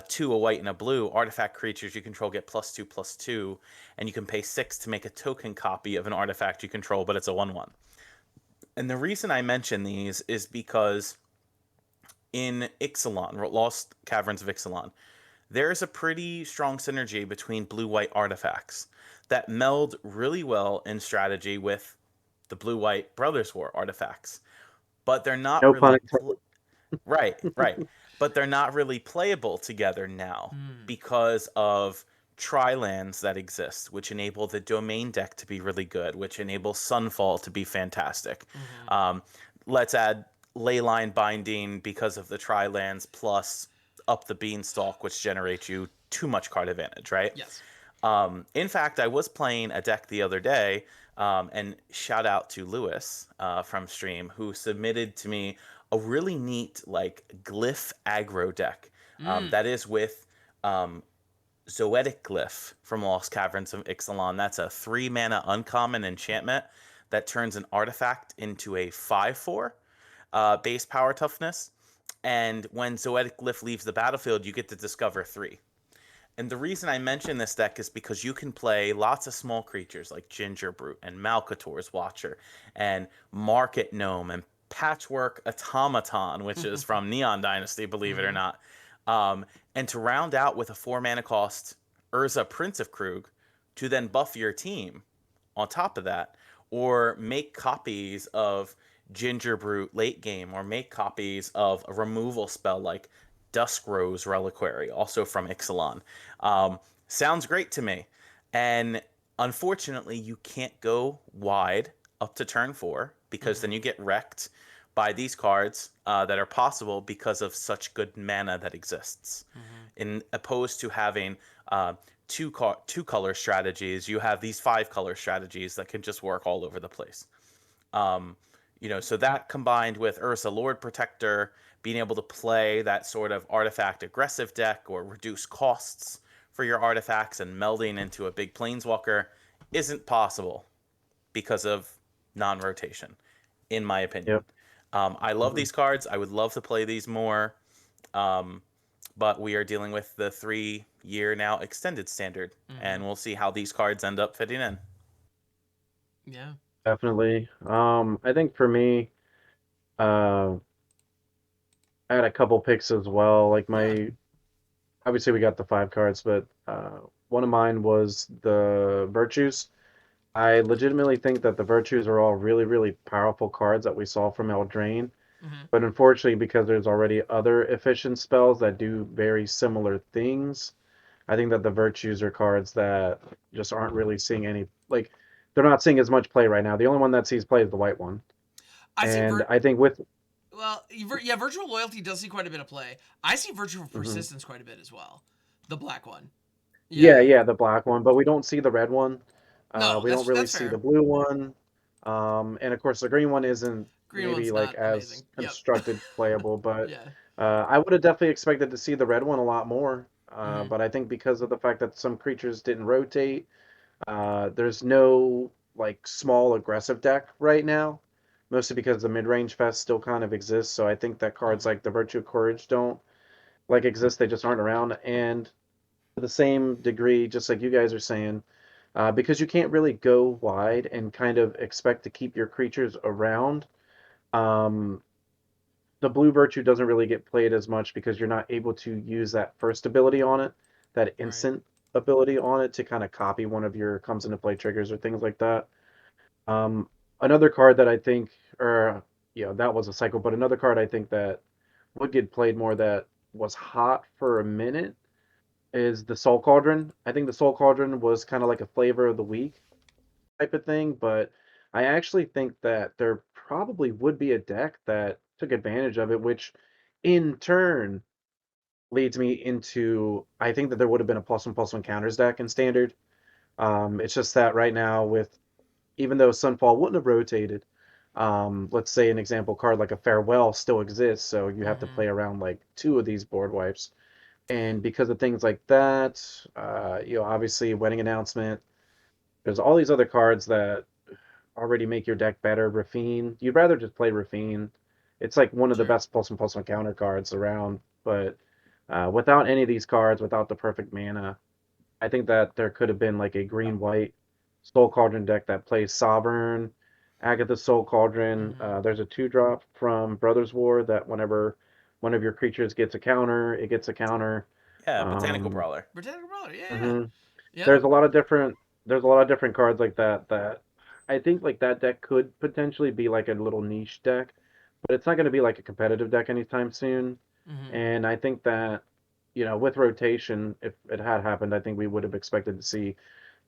2 a white and a blue. Artifact creatures you control get +2/+2, and you can pay 6 to make a token copy of an artifact you control, but it's a 1/1. And the reason I mention these is because in Ixalan, Lost Caverns of Ixalan, there is a pretty strong synergy between blue-white artifacts that meld really well in strategy with the blue-white Brothers War artifacts. But they're not No pun really intended. right. But they're not really playable together now because of tri-lands that exist, which enable the domain deck to be really good, which enable Sunfall to be fantastic. Let's add Leyline Binding because of the tri-lands, plus up the Beanstalk, which generates you too much card advantage, right? Yes. In fact, I was playing a deck the other day, and shout out to Lewis from stream who submitted to me a really neat like glyph aggro deck Mm. that is with um, Zoetic Glyph from Lost Caverns of Ixalan. That's a 3 mana uncommon enchantment that turns an artifact into a 5/4 base power toughness. And when Zoetic Glyph leaves the battlefield, you get to discover 3. And the reason I mention this deck is because you can play lots of small creatures like Ginger Brute and Malcator's Watcher and Market Gnome and Patchwork Automaton, which is from Neon Dynasty, believe it or Mhm. not. And to round out with a 4 mana cost Urza Prince of Krug to then buff your team on top of that, or make copies of Ginger Brute late game, or make copies of a removal spell like Dusk Rose Reliquary, also from Ixalan. Sounds great to me. And unfortunately, you can't go wide up to turn 4 because then Mhm. you get wrecked by these cards that are possible because of such good mana that exists. Mhm. In opposed to having two color strategies, you have these 5 color strategies that can just work all over the place. Um, so that combined with Ursa Lord Protector, being able to play that sort of artifact aggressive deck or reduce costs for your artifacts and melding into a big planeswalker isn't possible because of non-rotation, in my opinion. Yep. I love Mhm. these cards. I would love to play these more, um, but we are dealing with the 3 year now extended standard, and Mhm. we'll see how these cards end up fitting in. Yeah. Definitely. I think for me, uh, I had a couple picks as well. Like Yeah. my, obviously we got the 5 cards, but one of mine was the Virtues. I legitimately think that the Virtues are all really, really powerful cards that we saw from Eldraine. Mhm. But unfortunately, because there's already other efficient spells that do very similar things, I think that the Virtues are cards that just aren't really seeing any, like, they're not seeing as much play right now. The only one that sees play is the white one. I see. And I think with, Well, yeah, virtual loyalty does see quite a bit of play. I see virtual mhm. persistence quite a bit as well. The black one. Yeah, Yeah. yeah, the black one, but we don't see the red one. No, We don't really that's see the fair. blue one. And of course, the green one isn't Green maybe one's like not as amazing. Yep. constructed playable, but Yeah. I would have definitely expected to see the red one a lot more. Mhm. But I think because of the fact that some creatures didn't rotate, there's no like small aggressive deck right now, mostly because the mid-range fest still kind of exists. So I think that cards Mhm. like the Virtue of Courage don't like exist; they just aren't around. And to the same degree, just like you guys are saying, because you can't really go wide and kind of expect to keep your creatures around. Um, the blue virtue doesn't really get played as much because you're not able to use that first ability on it, that Right. instant ability on it to kind of copy one of your comes into play triggers or things like that. Um, another card that I think, or that was a cycle, but another card I think that would get played more that was hot for a minute is the Soul Cauldron. I think the Soul Cauldron was kind of like a flavor of the week type of thing, but I actually think that there probably would be a deck that took advantage of it, which in turn leads me into I think that there would have been a +1/+1 counters deck in standard. It's just that right now with even though Sunfall wouldn't have rotated, let's say an example card like a Farewell still exists, so you have to Mhm. play around like 2 of these board wipes. And because of things like that, obviously wedding announcement, there's all these other cards that already make your deck better. Rafine, you'd rather just play Rafine. It's like one of the Sure. best +1/+1 counter cards around. But without any of these cards, without the perfect mana, I think that there could have been like a green white Soul Cauldron deck that plays Sovereign, Agatha Soul Cauldron. Mhm. There's a 2-drop from Brothers War that whenever one of your creatures gets a counter, it gets a counter. Yeah, Botanical Um, Brawler. Botanical Brother. Yeah. Yeah. mhm. Yep. There's a lot of different cards like that I think like that deck could potentially be like a little niche deck, but it's not going to be like a competitive deck anytime soon. Mhm. And I think that with rotation, if it had happened, I think we would have expected to see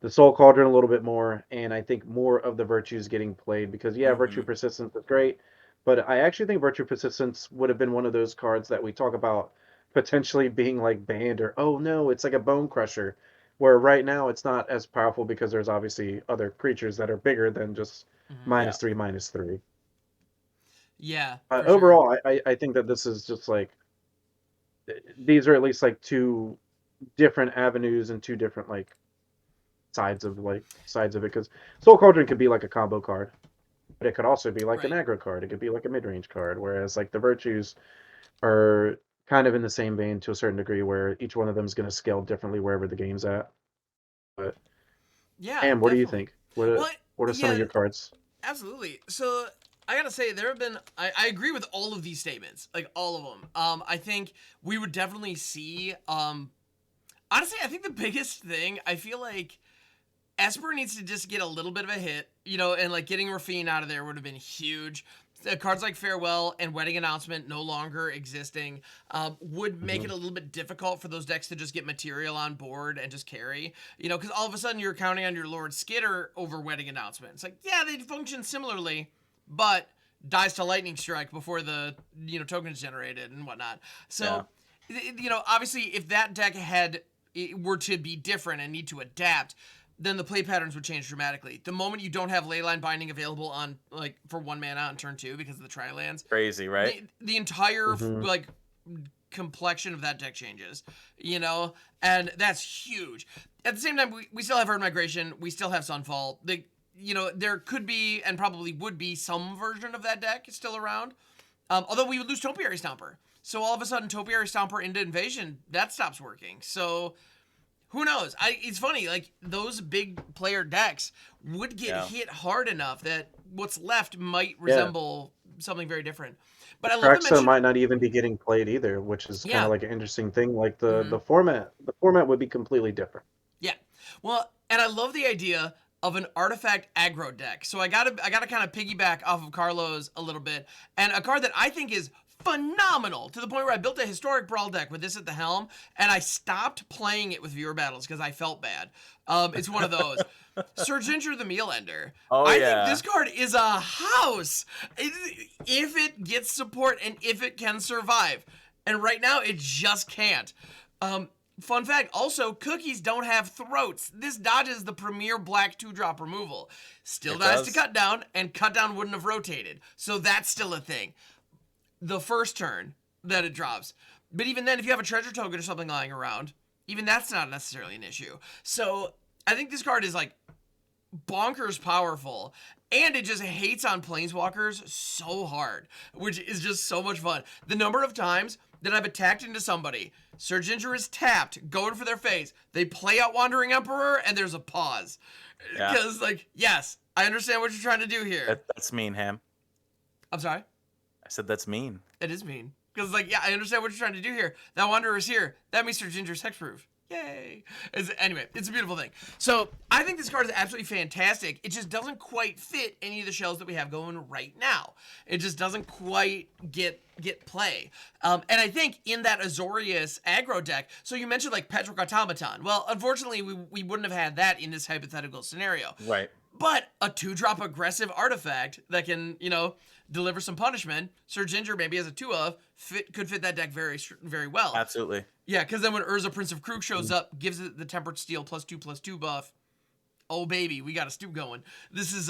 the Soul Cauldron a little bit more, and I think more of the virtues getting played because yeah, Virtue Hmm. Persistence is great, but I actually think Virtue Persistence would have been one of those cards that we talk about potentially being like banned or oh no, it's like a Bone Crusher. Where right now it's not as powerful because there's obviously other creatures that are bigger than just Hmm. Yeah. -3/-3. Yeah, But for sure. overall, I think that this is just like these are at least like two different avenues and two different like sides of it. Because Soul Cauldron could be like a combo card, but it could also be like an Right. aggro card. It could be like a mid range card. Whereas like the virtues are kind of in the same vein to a certain degree, where each one of them is going to scale differently wherever the game's at. But Yeah, Am, what do you definitely. think? Well, What are some of yeah, your cards? absolutely. So I gotta say, there have been. I agree with all of these statements, like all of them. I think we would definitely see. Honestly, I think the biggest thing, I feel like Esper needs to just get a little bit of a hit, and like getting Rafine out of there would have been huge. Cards like Farewell and Wedding Announcement no longer existing would make Hmm. it a little bit difficult for those decks to just get material on board and just carry. Because all of a sudden you're counting on your Lord Skitter over Wedding Announcement. It's like, yeah, they function similarly, but dies to Lightning Strike before the token is generated and whatnot. Yeah. So, obviously, if that deck were to be different and need to adapt, then the play patterns would change dramatically. The moment you don't have Leyline Binding available on like for 1 mana on turn 2 because of the Tri-lands, Crazy, right? the entire Hmm. like complexion of that deck changes, and that's huge. At the same time, we still have Earth Migration, we still have Sunfall. There could be and probably would be some version of that deck still around. Although we would lose Topiary Stomper. So all of a sudden, Topiary Stomper into Invasion, that stops working. So who knows? It's funny, like those big player decks would get Yeah. hit hard enough that what's left might Yeah. resemble something very different. But I love to Traxo mention, might not even be getting played either, which is kind of yeah, like an interesting thing. Like the hmm, the format would be completely different. yeah. Well, and I love the idea of an artifact aggro deck. So I gotta kind of piggyback off of Carlos a little bit, and a card that I think is phenomenal to the point where I built a historic brawl deck with this at the helm, and I stopped playing it with viewer battles because I felt bad. It's one of those. Sir Ginger the Meal Ender. Oh I think yeah. this card is a house if it gets support and if it can survive. And right now it just can't. Fun fact, also, cookies don't have throats. This dodges the premier black 2-drop removal. Still It dies to does. cut down, and cut down wouldn't have rotated. So that's still a thing. The first turn that it drops. But even then, if you have a treasure token or something lying around, even that's not necessarily an issue. So I think this card is like bonkers powerful, and it just hates on planeswalkers so hard, which is just so much fun. The number of times that I've attacked into somebody, Sir Ginger is tapped, going for their face, they play out Wandering Emperor, and there's a pause. Yeah. Because, like, yes, I understand what you're trying to do here. That's mean, Ham. I'm sorry? I said that's mean. It is mean. Because, like, yeah, I understand what you're trying to do here. That Wanderer is here. That means Sir Ginger's hexproof. Yay. Anyway, it's a beautiful thing. So, I think this card is absolutely fantastic. It just doesn't quite fit any of the shells that we have going right now. It just doesn't quite get play. And I think in that Azorius aggro deck, so you mentioned, like, Petric Automaton. Well, unfortunately, we wouldn't have had that in this hypothetical scenario. Right. But a 2-drop aggressive artifact that can, deliver some punishment, Sir Ginger maybe as a 2-of, could fit that deck very, very well. Absolutely. Yeah, because then when Urza Prince of Krug shows up, gives it the Tempered Steel +2/+2 buff. Oh baby, we got a stew going. This is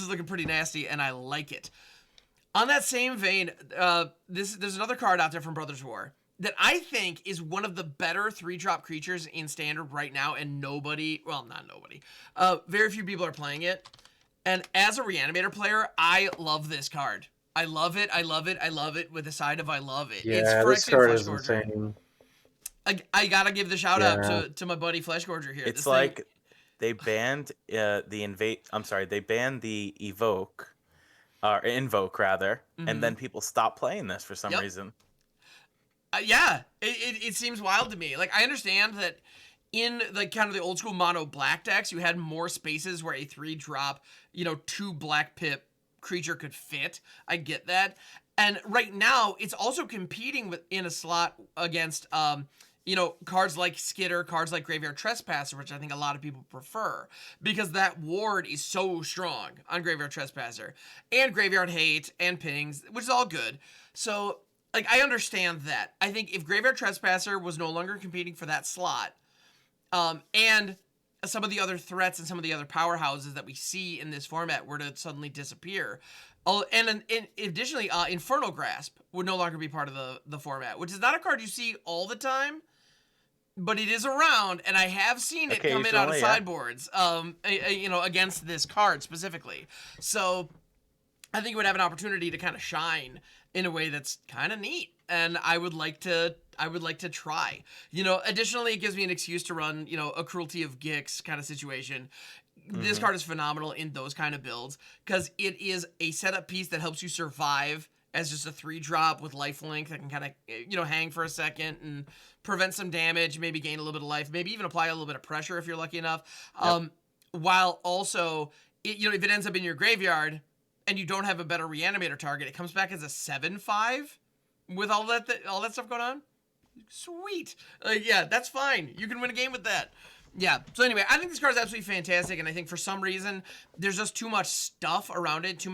looking pretty nasty, and I like it. On that same vein, there's another card out there from Brothers War that I think is one of the better 3-drop creatures in Standard right now, and very few people are playing it. And as a Reanimator player, I love this card. I love it, I love it, I love it with a side of I love it. It's Yeah, this Phyrexian card is Fleshgorger. insane. I gotta give the shout out Yeah. to my buddy Fleshgorger here. It's This like thing, they banned they banned the evoke, or invoke rather, and then people stopped playing this for some Yep. reason. yeah, it seems wild to me. Like, I understand that in like kind of the old school mono black decks, you had more spaces where a 3-drop, 2 black pip creature could fit. I get that. And right now, it's also competing in a slot against cards like Skitter, cards like Graveyard Trespasser, which I think a lot of people prefer, because that ward is so strong on Graveyard Trespasser, and Graveyard Hate, and Pings, which is all good. So, like, I understand that. I think if Graveyard Trespasser was no longer competing for that slot, And some of the other threats and some of the other powerhouses that we see in this format were to suddenly disappear. Oh, and additionally, Infernal Grasp would no longer be part of the format, which is not a card you see all the time, but it is around, and I have seen it come in out of Occasionally, yeah. sideboards, against this card specifically. So I think it would have an opportunity to kind of shine in a way that's kind of neat, and I would like to try. Additionally, it gives me an excuse to run, a Cruelty of Gix kind of situation. This card is phenomenal in those kind of builds because it is a setup piece that helps you survive as just a 3-drop with lifelink that can kind of, hang for a second and prevent some damage, maybe gain a little bit of life, maybe even apply a little bit of pressure if you're lucky enough. While also, if it ends up in your graveyard and you don't have a better reanimator target, it comes back as a 7/5 with all that stuff going on. Sweet. Yeah, that's fine. You can win a game with that. Yeah. So anyway, I think this card is absolutely fantastic, and I think for some reason there's just too much stuff around it, too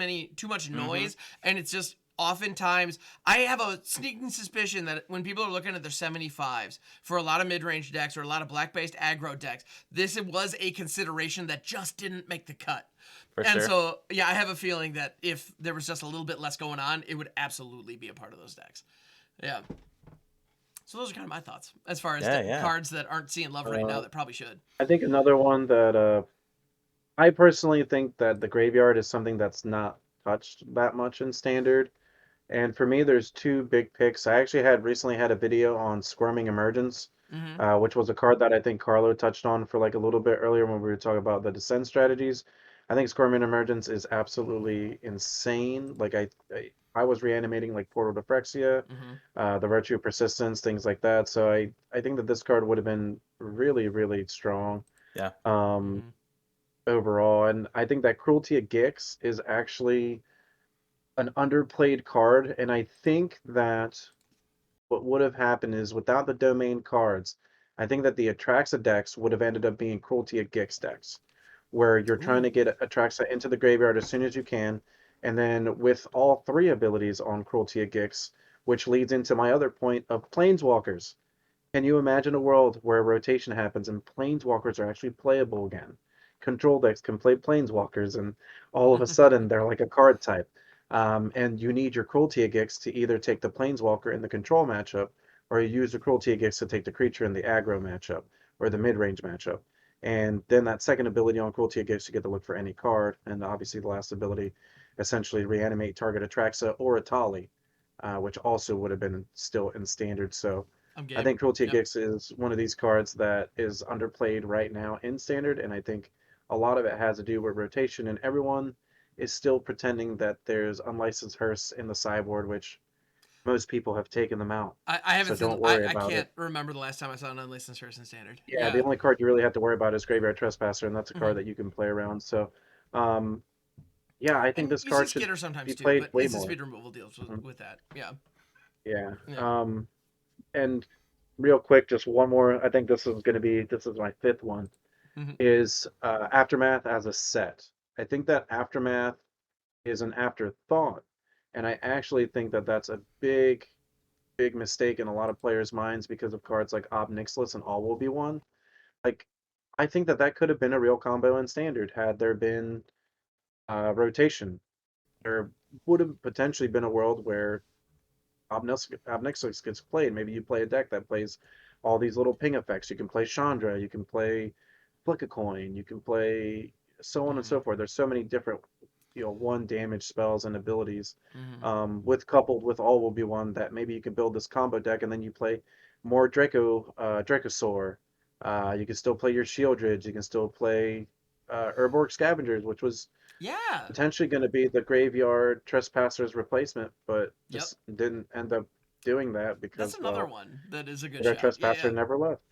much noise, and it's just oftentimes I have a sneaking suspicion that when people are looking at their 75s for a lot of mid-range decks or a lot of black-based aggro decks, this was a consideration that just didn't make the cut. For And sure. so, yeah, I have a feeling that if there was just a little bit less going on, it would absolutely be a part of those decks. Yeah. So those are kind of my thoughts as far as the cards that aren't seeing love right now that probably should. I think another one that I personally think that the graveyard is something that's not touched that much in standard. And for me, there's two big picks. I actually recently had a video on Squirming Emergence, which was a card that I think Carlo touched on for like a little bit earlier when we were talking about the descent strategies. I think Squirming Emergence is absolutely insane. Like I was reanimating like Portal to Phyrexia, the Virtue of Persistence, things like that. So I think that this card would have been really, really strong. Yeah. Overall. And I think that Cruelty of Gix is actually an underplayed card, and I think that what would have happened is without the domain cards, I think that the Atraxa decks would have ended up being Cruelty of Gix decks, where you're trying to get Atraxa into the graveyard as soon as you can, and then with all 3 abilities on Cruelty of Gix, which leads into my other point of Planeswalkers. Can you imagine a world where rotation happens and Planeswalkers are actually playable again? Control decks can play Planeswalkers, and all of a sudden they're like a card type. And you need your Cruelty of Gix to either take the Planeswalker in the control matchup, or you use the Cruelty of Gix to take the creature in the aggro matchup, or the mid-range matchup. And then that second ability on Cruelty of Gix, you get to look for any card, and obviously the last ability, essentially reanimate target Atraxa or Atali, which also would have been still in standard. So I think Cruelty of Gix is one of these cards that is underplayed right now in standard, and I think a lot of it has to do with rotation, and everyone is still pretending that there's unlicensed hearse in the sideboard, which most people have taken them out. I haven't so seen. don't worry I about can't it. remember the last time I saw an unlicensed person standard. Yeah, the only card you really have to worry about is Graveyard Trespasser, and that's a card that you can play around. So, yeah, I think And this you see card should Skitter sometimes be too, played but way instant more. speed removal deals with that. Yeah. Yeah. Yeah. And real quick, just one more. I think this is my 5th one. Is Aftermath as a set. I think that Aftermath is an afterthought, and I actually think that that's a big, big mistake in a lot of players' minds because of cards like Ob Nixilis and All Will Be One. Like, I think that that could have been a real combo in Standard had there been rotation. There would have potentially been a world where Ob Nixilis gets played. Maybe you play a deck that plays all these little ping effects. You can play Chandra, you can play Flick a Coin, you can play so on and so forth. There's so many different, 1 damage spells and abilities. With coupled with All Will Be One, that maybe you can build this combo deck, and then you play more Dracosaur. You can still play your Shieldridge. You can still play Urborg Scavengers, which was Yeah. potentially going to be the Graveyard Trespassers replacement, but Yep. just didn't end up doing that because, That's another well, one that is a good Graveyard shout. Trespasser Yeah. never left.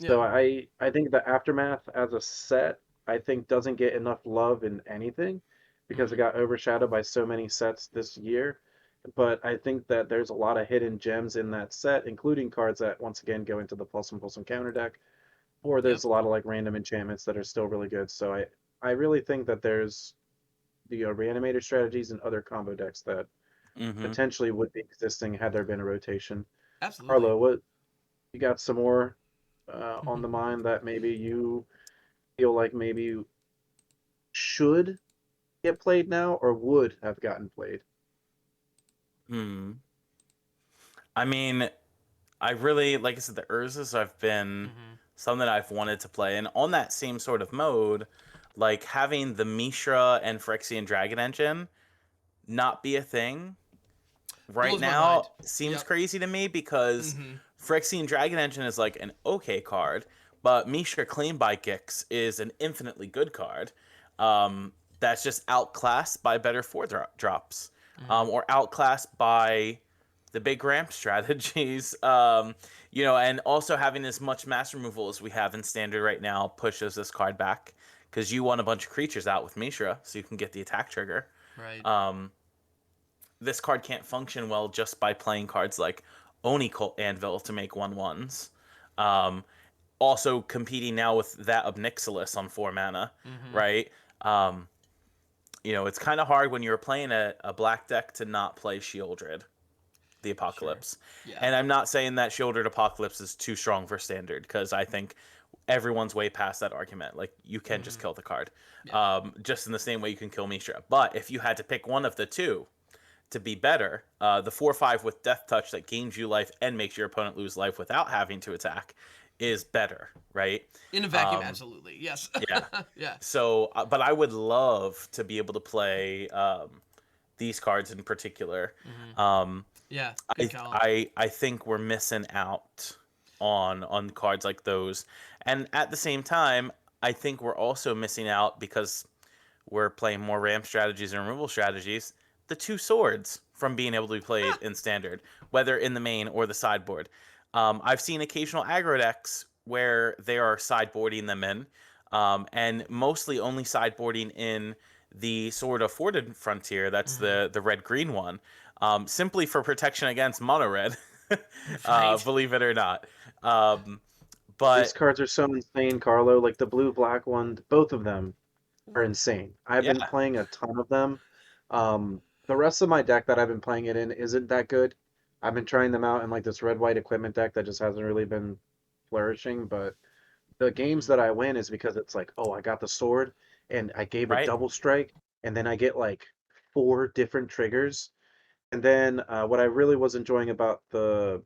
So Yeah. I think the Aftermath as a set, I think doesn't get enough love in anything because it got overshadowed by so many sets this year. But I think that there's a lot of hidden gems in that set, including cards that once again go into the +1/+1 counter deck, or there's a lot of like random enchantments that are still really good. So I really think that there's the reanimator strategies and other combo decks that potentially would be existing had there been a rotation. Absolutely. Carlo, what you got some more on Mhm. the mind that maybe you feel like maybe should get played now or would have gotten played? Hmm. I mean, I really, like I said, the Urzas have been Mhm. something that I've wanted to play. And on that same sort of mode, like having the Mishra and Phyrexian Dragon Engine not be a thing right Blows my mind. now seems Yep. crazy to me because Mhm. Phyrexian Dragon Engine is like an okay card, but Mishra Claim by Gix is an infinitely good card. That's just outclassed by better drops, Mhm. or outclassed by the big ramp strategies. And also having as much mass removal as we have in standard right now pushes this card back because you want a bunch of creatures out with Mishra so you can get the attack trigger. Right. Um, this card can't function well just by playing cards like Oni Cult Anvil to make 1/1s. Um, Also competing now with that of Nixilis on 4 mana, Mhm. right? Um, it's kind of hard when you're playing a black deck to not play Shieldred, the Sure. Apocalypse. Yeah. And I'm not saying that Shieldred Apocalypse is too strong for standard, because I think everyone's way past that argument. Like, you can just Mhm. kill the card. Yeah. Just in the same way you can kill Mishra. But if you had to pick one of the two, to be better, the 4/5 with Death Touch that gains you life and makes your opponent lose life without having to attack is better, right? In a vacuum, Um, absolutely. Yes. yeah. Yeah. So, but I would love to be able to play these cards in particular. Mhm. Um, Yeah. Good I call. I think we're missing out on cards like those, and at the same time, I think we're also missing out because we're playing more ramp strategies and removal strategies, the two swords from being able to be played in standard, whether in the main or the sideboard. I've seen occasional aggro decks where they are sideboarding them in, and mostly only sideboarding in the Sword of Fortid Frontier. That's Mhm. the red green one, simply for protection against mono red. Right. Believe it or not. These But cards are so insane, Carlo. Like the blue black one, both of them are insane. I've been yeah, playing a ton of them. The rest of my deck that I've been playing it in isn't that good. I've been trying them out in like this red white equipment deck that just hasn't really been flourishing. But the games Mhm. that I win is because it's like, oh, I got the sword and I gave a right, double strike, and then I get like four different triggers. And then what I really was enjoying about the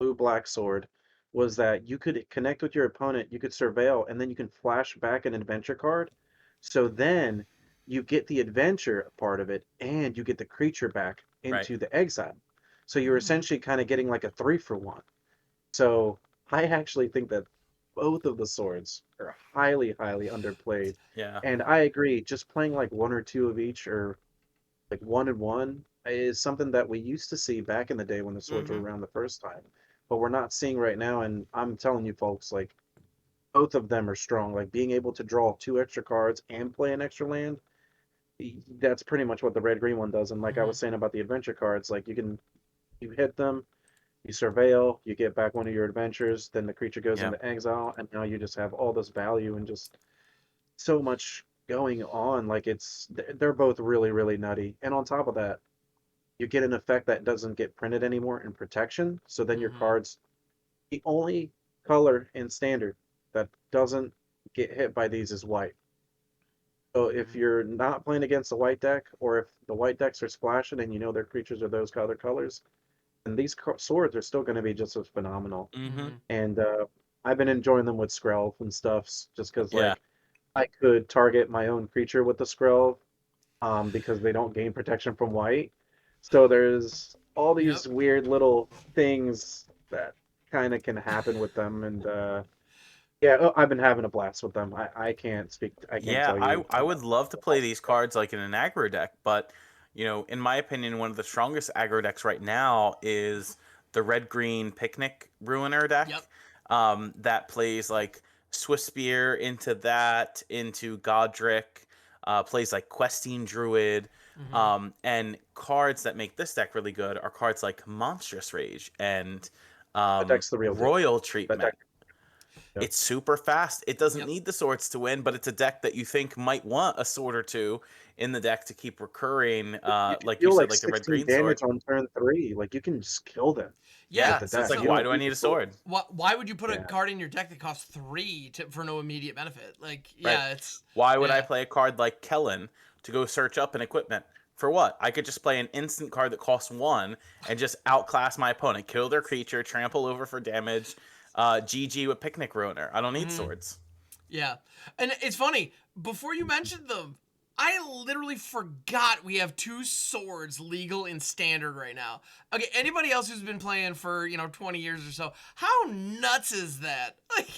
blue black sword was that you could connect with your opponent, you could surveil, and then you can flash back an adventure card. So then you get the adventure part of it and you get the creature back right. into the exile. So you're Mhm. essentially kind of getting like a 3-for-1. So I actually think that both of the swords are highly, highly underplayed. Yeah. And I agree, just playing like one or two of each or like 1 and 1 is something that we used to see back in the day when the swords were Mhm. around the first time, but we're not seeing right now. And I'm telling you, folks, like both of them are strong. Like being able to draw two extra cards and play an extra land, that's pretty much what the red green one does. And like I Mhm. was saying about the adventure cards, like you hit them, you surveil, you get back one of your adventures, then the creature goes Yeah. into exile, and now you just have all this value and just so much going on. Like they're both really, really nutty. And on top of that, you get an effect that doesn't get printed anymore in protection. So then your Mhm. cards, the only color in standard that doesn't get hit by these is white. So if Mhm. you're not playing against a white deck, or if the white decks are splashing and you know their creatures are those other colors, then these swords are still going to be just as phenomenal. Mm-hmm. Mhm. And I've been enjoying them with Skrelv and stuff, just because Yeah. like I could target my own creature with the Skrelv, because they don't gain protection from white. So there's all Yep. these weird little things that kind of can happen with them, and yeah, I've been having a blast with them. I can't speak, I can't Yeah, tell I you I would enough love to play about these these cards. cards like in an aggro deck, but in my opinion, one of the strongest aggro decks right now is the red green picnic ruiner Yep. deck. That plays like Swift Spear into that, into Godric, plays like Questing Druid. Mhm. And cards that make this deck really good are cards like Monstrous Rage and That deck's the real deal. Royal That deck, Treatment. Yep. It's super fast. It doesn't Yep. need the swords to win, but it's a deck that you think might want a sword or two in the deck to keep recurring. You can Like you deal said, like like the red 16 green sword. damage on turn 3. Like you can just kill them Yeah. with Yeah, the so it's deck. like, You So why don't do I need need the a sword? swords. why would you put a Yeah. card in your deck that costs 3 for no immediate benefit? Like, Right. yeah, it's Why would I yeah. play a card like Kellen to go search up an equipment? For what? I could just play an instant card that costs 1 and just outclass my opponent, kill their creature, trample over for damage, GG with Picnic Ruiner. I don't need Mhm. swords. Yeah. And it's funny, before you mentioned them, I literally forgot we have 2 swords legal in standard right now. Okay, anybody else who's been playing for, 20 years or so, how nuts is that? Like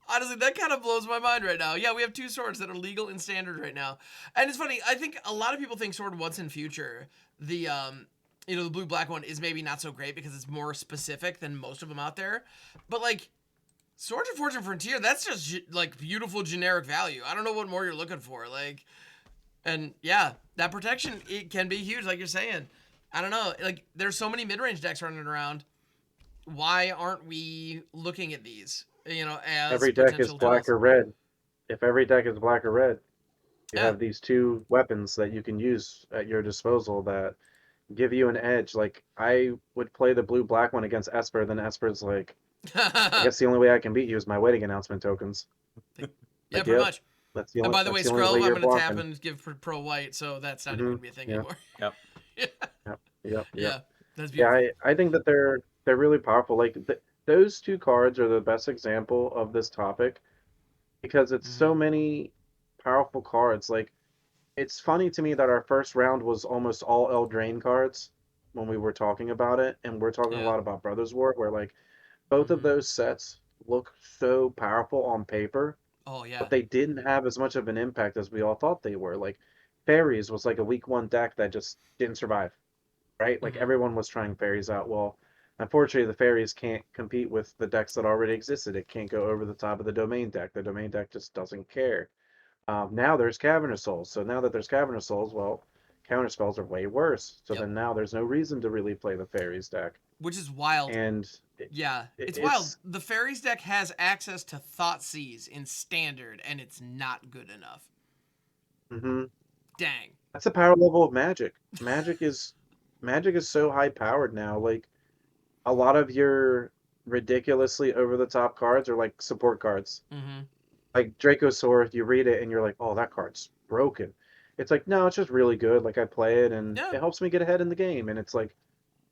honestly, that kind of blows my mind right now. Yeah, we have 2 swords that are legal in standard right now. And it's funny, I think a lot of people think sword once in future, the blue black one is maybe not so great because it's more specific than most of them out there. But like Swords of Fortune Frontier, that's just like beautiful generic value. I don't know what more you're looking for. Like, and yeah, that protection, it can be huge, like you're saying. I don't know. Like, there's so many mid-range decks running around. Why aren't we looking at these, as Every deck is potential black tools? or red. If every deck is black or red, you Yeah. have these 2 weapons that you can use at your disposal that give you an edge. Like I would play the blue black one against Esper, then Esper's like, I guess the only way I can beat you is my wedding announcement tokens. Yeah, Like, pretty yep, much. that's the And only by the way, that's the only way Scrove, I'm you're going to tap blocking. and give pro white, so that's not even Hmm. going to be a thing Yeah, anymore. Yep. Yeah. yep. Yeah, that's Yeah, beautiful. I think that they're really powerful. Like those 2 cards are the best example of this topic because it's Hmm. so many powerful cards. Like it's funny to me that our first round was almost all Eldraine cards when we were talking about it, and we're talking a Yeah. lot about Brothers War, where like both of Hmm. those sets look so powerful on paper, Oh, yeah. but they didn't have as much of an impact as we all thought they were. Like Fairies was like a week 1 deck that just didn't survive, right? Like Hmm. everyone was trying Fairies out. Well, unfortunately, the Fairies can't compete with the decks that already existed. It can't go over the top of the Domain deck. The Domain deck just doesn't care. Now there's Cavern of Souls. So now that there's Cavern of Souls, well, counter spells are way worse. So Yep. then now there's no reason to really play the Fairies deck. Which is wild. And it, Yeah, it's wild. it's The Fairies deck has access to Thoughtseize in standard, and it's not good enough. mhm. Dang. That's the power level of Magic. Magic is so high powered now. Like a lot of your ridiculously over the top cards are like support cards. Mm-hmm. Like Dracosaur, you read it and you're like, oh, that card's broken. It's like, no, it's just really good. Like I play it and Yeah, it helps me get ahead in the game. And it's like,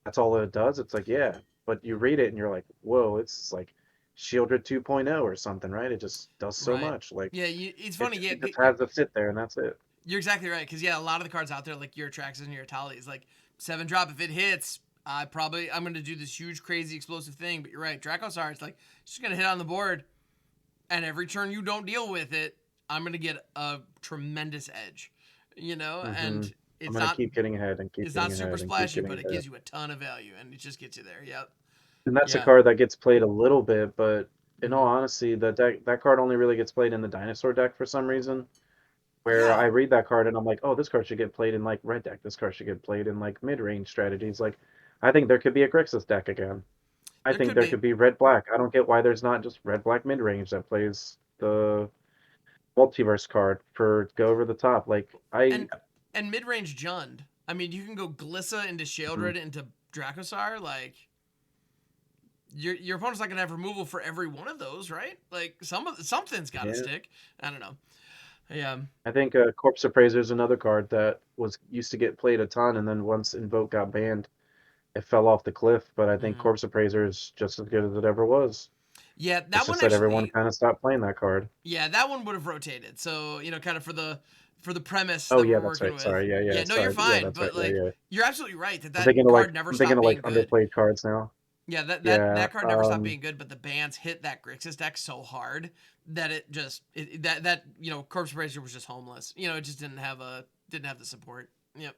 that's all it does. It's like, yeah. But you read it and you're like, whoa, it's like Shieldred 2.0 or something, right? It just does so right. much. Like Yeah, it's funny. Yeah, it just has to sit there and that's it. you're exactly right. Because yeah, a lot of the cards out there, like your Traxxas and your Atalis, like 7-drop. If it hits, I'm gonna do this huge, crazy, explosive thing. But you're right, Dracosar, it's like it's just gonna hit on the board, and every turn you don't deal with it, I'm gonna get a tremendous edge. Hmm. And I'm it's gonna not keep getting ahead and keep it's not getting super ahead and keep splashy, getting but it ahead. gives you a ton of value, and it just gets you there. Yep. And that's a Yeah. card that gets played a little bit, but in all Hmm. honesty, that card only really gets played in the dinosaur deck for some reason. Where I Yeah. read that card and I'm like, oh, this card should get played in like red deck. This card should get played in like mid range strategies. Like, I think there could be a Grixis deck again. I There think could there be. could be red black. I don't get why there's not just red black mid range that plays the multiverse card for go over the top. Like I, And mid range Jund. I mean, you can go Glissa into Mhm. Sheoldred into Dracosar. Like your opponent's not gonna have removal for every one of those, right? Like something's got to Yeah, stick. I don't know. Yeah. I think Corpse Appraiser is another card that was used to get played a ton, and then once Invoke got banned, it fell off the cliff. But I think Hmm. Corpse Appraiser is just as good as it ever was. Yeah, It's that one just that everyone actually. kind of stopped playing that card. Yeah, that one would have rotated. So kind of for the premise Oh that yeah, we're that's working right. with. Sorry. Yeah. Yeah, no, you're Sorry. Yeah, fine. that's right. But Yeah, like, yeah. you're absolutely right that I'm that thinking of like card never I'm thinking stopped of like being good. underplayed cards now. Yeah, Yeah. that card never stopped being good, but the bans hit that Grixis deck so hard that it just that Corpse Brazier was just homeless. It just didn't have the support. Yep.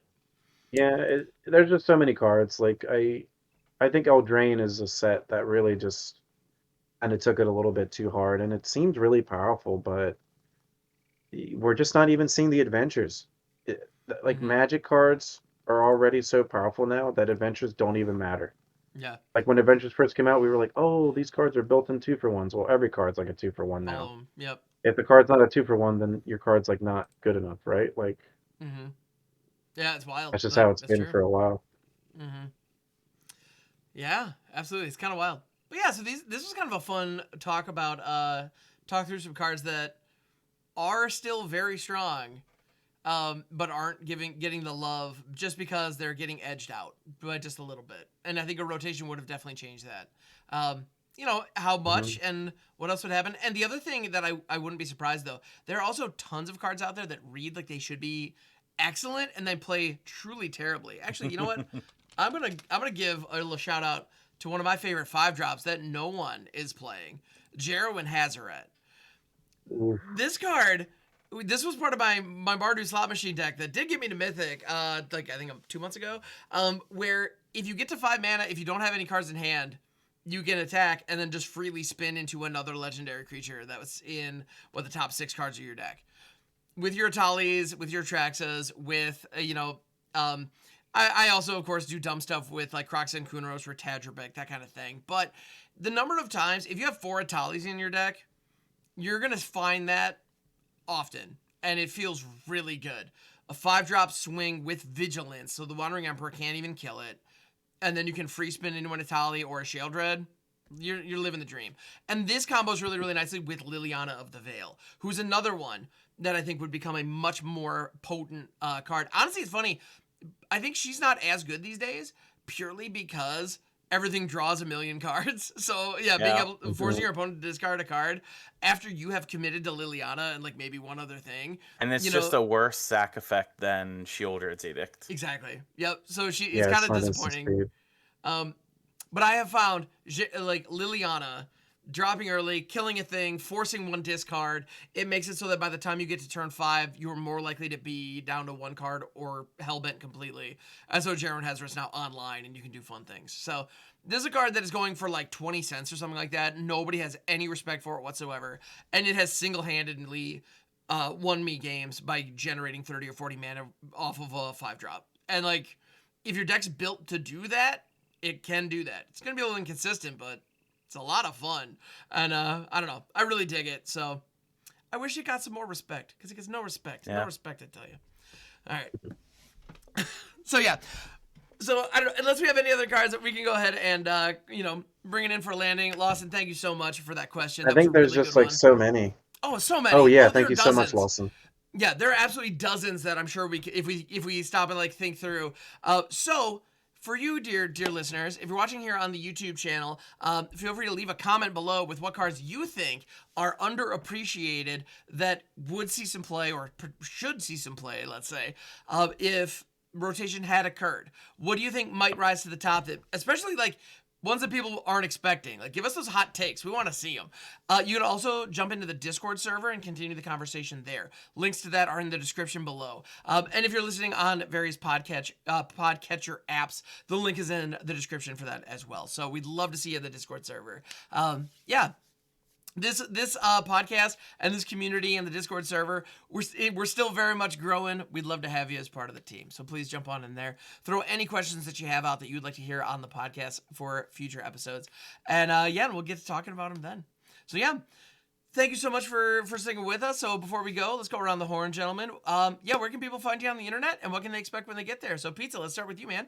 Yeah. There's just so many cards. Like I think Eldraine is a set that really just kind of took it a little bit too hard, and it seemed really powerful, but we're just not even seeing the adventures. Like Hmm. Magic cards are already so powerful now that adventures don't even matter. Yeah. Like when Adventures first came out, we were like, oh, these cards are built in 2-for-1s. Well, every card's like a 2-for-1 All now. of them. Yep. If the card's not a 2-for-1, then your card's like not good enough, right? Like Mm-hmm. Yeah, it's wild. that's just Like, how it's that's been true. for a while. Mm-hmm. Yeah, absolutely. It's kind of wild. But yeah, so this was kind of a fun talk through some cards that are still very strong, but aren't getting the love just because they're getting edged out by just a little bit. And I think a rotation would have definitely changed that. How Hmm. much and what else would happen. And the other thing that I wouldn't be surprised though, there are also tons of cards out there that read like they should be excellent and then play truly terribly. Actually, you know what? I'm gonna give a little shout out to one of my favorite 5-drops that no one is playing, Jarwin Hazaret. Oof. This card, this was part of my Bardu slot machine deck that did get me to Mythic, like I think 2 months ago, where if you get to 5 mana, if you don't have any cards in hand, you can attack and then just freely spin into another legendary creature that was in the top 6 cards of your deck. With your Atalis, with your Traxas, with, I also, of course, do dumb stuff with, like, Kroxan Kunaros for Tadribek, that kind of thing. But the number of times, if you have 4 Atalis in your deck, you're going to find that often, and it feels really good. A 5-drop swing with Vigilance, so the Wandering Emperor can't even kill it, and then you can free spin into an Atali or a Sheoldred. You're living the dream. And this combos really, really nicely with Liliana of the Veil, who's another one that I think would become a much more potent card. Honestly, it's funny. I think she's not as good these days purely because everything draws a million cards. So yeah, being Yeah. able forcing your opponent to discard a card after you have committed to Liliana and like maybe one other thing. And it's just a worse sack effect than Shieldred's Edict. Exactly. Yep. So it's Yeah, kind it's of not instant disappointing. speed. But I have found like Liliana dropping early, killing a thing, forcing one discard. It makes it so that by the time you get to turn 5, you're more likely to be down to 1 card or hellbent completely. And so Jarwin Hazaret's now online and you can do fun things. So this is a card that is going for like 20 cents or something like that. Nobody has any respect for it whatsoever. And it has single-handedly won me games by generating 30 or 40 mana off of a 5-drop. And like, if your deck's built to do that, it can do that. It's going to be a little inconsistent, but it's a lot of fun. And I don't know. I really dig it. So I wish it got some more respect because it gets no respect. Yeah. No respect, I tell you. All right. So yeah. So I don't, unless we have any other cards that we can go ahead and, bring it in for landing. Lawson, thank you so much for that question. I That was a think there's really just good like one. so many. Oh, so many. Oh yeah, There thank are you so much, dozens. Lawson. Yeah, there are absolutely dozens that I'm sure if we stop and like think through. So for you, dear listeners, if you're watching here on the YouTube channel, feel free to leave a comment below with what cards you think are underappreciated that would see some play or should see some play. Let's say if rotation had occurred, what do you think might rise to the top? That especially like ones that people aren't expecting. Like, give us those hot takes. We want to see them. You can also jump into the Discord server and continue the conversation there. Links to that are in the description below. And if you're listening on various podcatcher apps, the link is in the description for that as well. So we'd love to see you in the Discord server. Yeah. This podcast and this community and the Discord server, we're still very much growing. We'd love to have you as part of the team. So please jump on in there. Throw any questions that you have out that you'd like to hear on the podcast for future episodes. And we'll get to talking about them then. So yeah, thank you so much for sticking with us. So before we go, let's go around the horn, gentlemen. Where can people find you on the internet and what can they expect when they get there? So Pizza, let's start with you, man.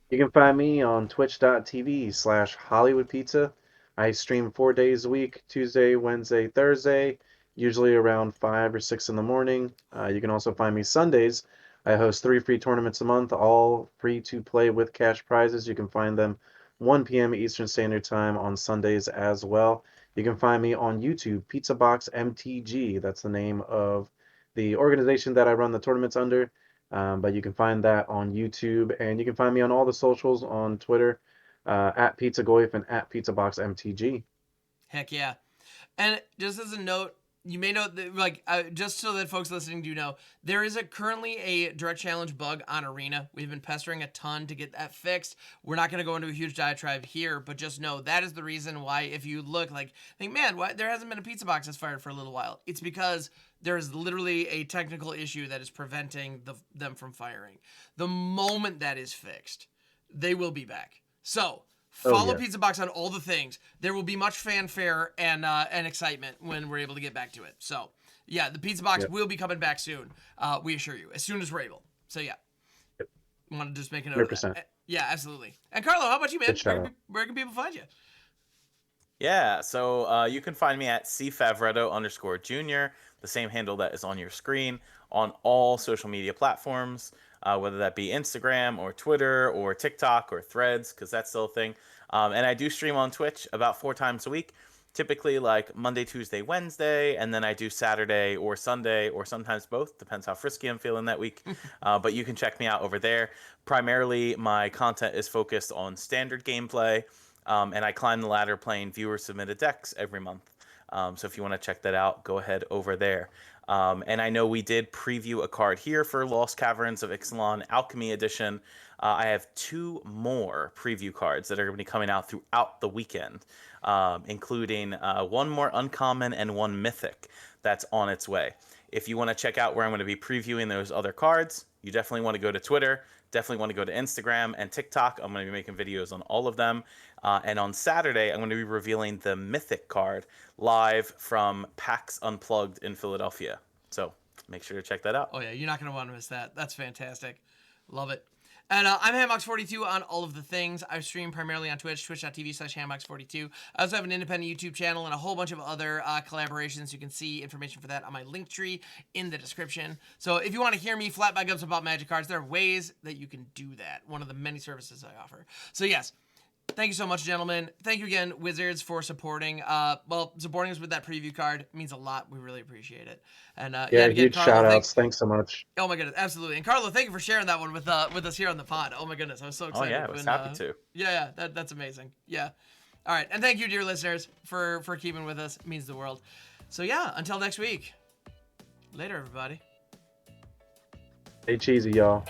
You can find me on twitch.tv/HollywoodPizza. I stream 4 days a week, Tuesday, Wednesday, Thursday, usually around 5 or 6 in the morning. You can also find me Sundays. I host 3 free tournaments a month, all free to play with cash prizes. You can find them 1 p.m. Eastern Standard Time on Sundays as well. You can find me on YouTube, Pizza Box MTG. That's the name of the organization that I run the tournaments under. But you can find that on YouTube, and you can find me on all the socials on Twitter, at PizzaGoif and at PizzaBoxMTG. Heck yeah. And just as a note, you may know that, just so that folks listening do know, there is currently a direct challenge bug on Arena. We've been pestering a ton to get that fixed. We're not going to go into a huge diatribe here, but just know that is the reason why, if you look think, man, why there hasn't been a pizza box that's fired for a little while. It's because there is literally a technical issue that is preventing them from firing. The moment that is fixed, they will be back. So Oh, follow yeah. Pizza Box on all the things. There will be much fanfare and excitement when we're able to get back to it. So yeah, the Pizza Box Yep. will be coming back soon. We assure you, as soon as we're able. So yeah, Yep. want to just make a note of 100%. that. Yeah, absolutely. And Carlo, how about you, man? Good shout out. Where can people find you? Yeah, so you can find me at _Junior, the same handle that is on your screen, on all social media platforms, whether that be Instagram or Twitter or TikTok or Threads, because that's still a thing. And I do stream on Twitch about 4 times a week, typically like Monday, Tuesday, Wednesday, and then I do Saturday or Sunday or sometimes both, depends how frisky I'm feeling that week. But you can check me out over there. Primarily, my content is focused on standard gameplay. And I climb the ladder playing viewer-submitted decks every month. So if you want to check that out, go ahead over there. And I know we did preview a card here for Lost Caverns of Ixalan Alchemy Edition. I have 2 more preview cards that are going to be coming out throughout the weekend, including 1 more uncommon and 1 mythic that's on its way. If you want to check out where I'm going to be previewing those other cards, you definitely want to go to Twitter. Definitely want to go to Instagram and TikTok. I'm going to be making videos on all of them. And on Saturday, I'm going to be revealing the Mythic card live from PAX Unplugged in Philadelphia. So make sure to check that out. Oh yeah, you're not gonna want to miss that. That's fantastic. Love it. And I'm Hambox42 on all of the things. I stream primarily on Twitch, twitch.tv/Hambox42. I also have an independent YouTube channel and a whole bunch of other collaborations. You can see information for that on my link tree in the description. So if you want to hear me flap my guts about Magic cards, there are ways that you can do that. One of the many services I offer. So yes, thank you so much, gentlemen. Thank you again, Wizards, for supporting. Supporting us with that preview card means a lot. We really appreciate it. And Yeah, again, huge Carlo, shout outs. Thanks so much. oh my goodness, absolutely. And Carlo, thank you for sharing that one with us here on the pod. Oh my goodness, I was so Oh excited. yeah, I was happy to. Yeah, that's amazing. Yeah. All right, and thank you, dear listeners, for keeping with us. It means the world. So yeah, until next week. Later, everybody. Stay cheesy, y'all.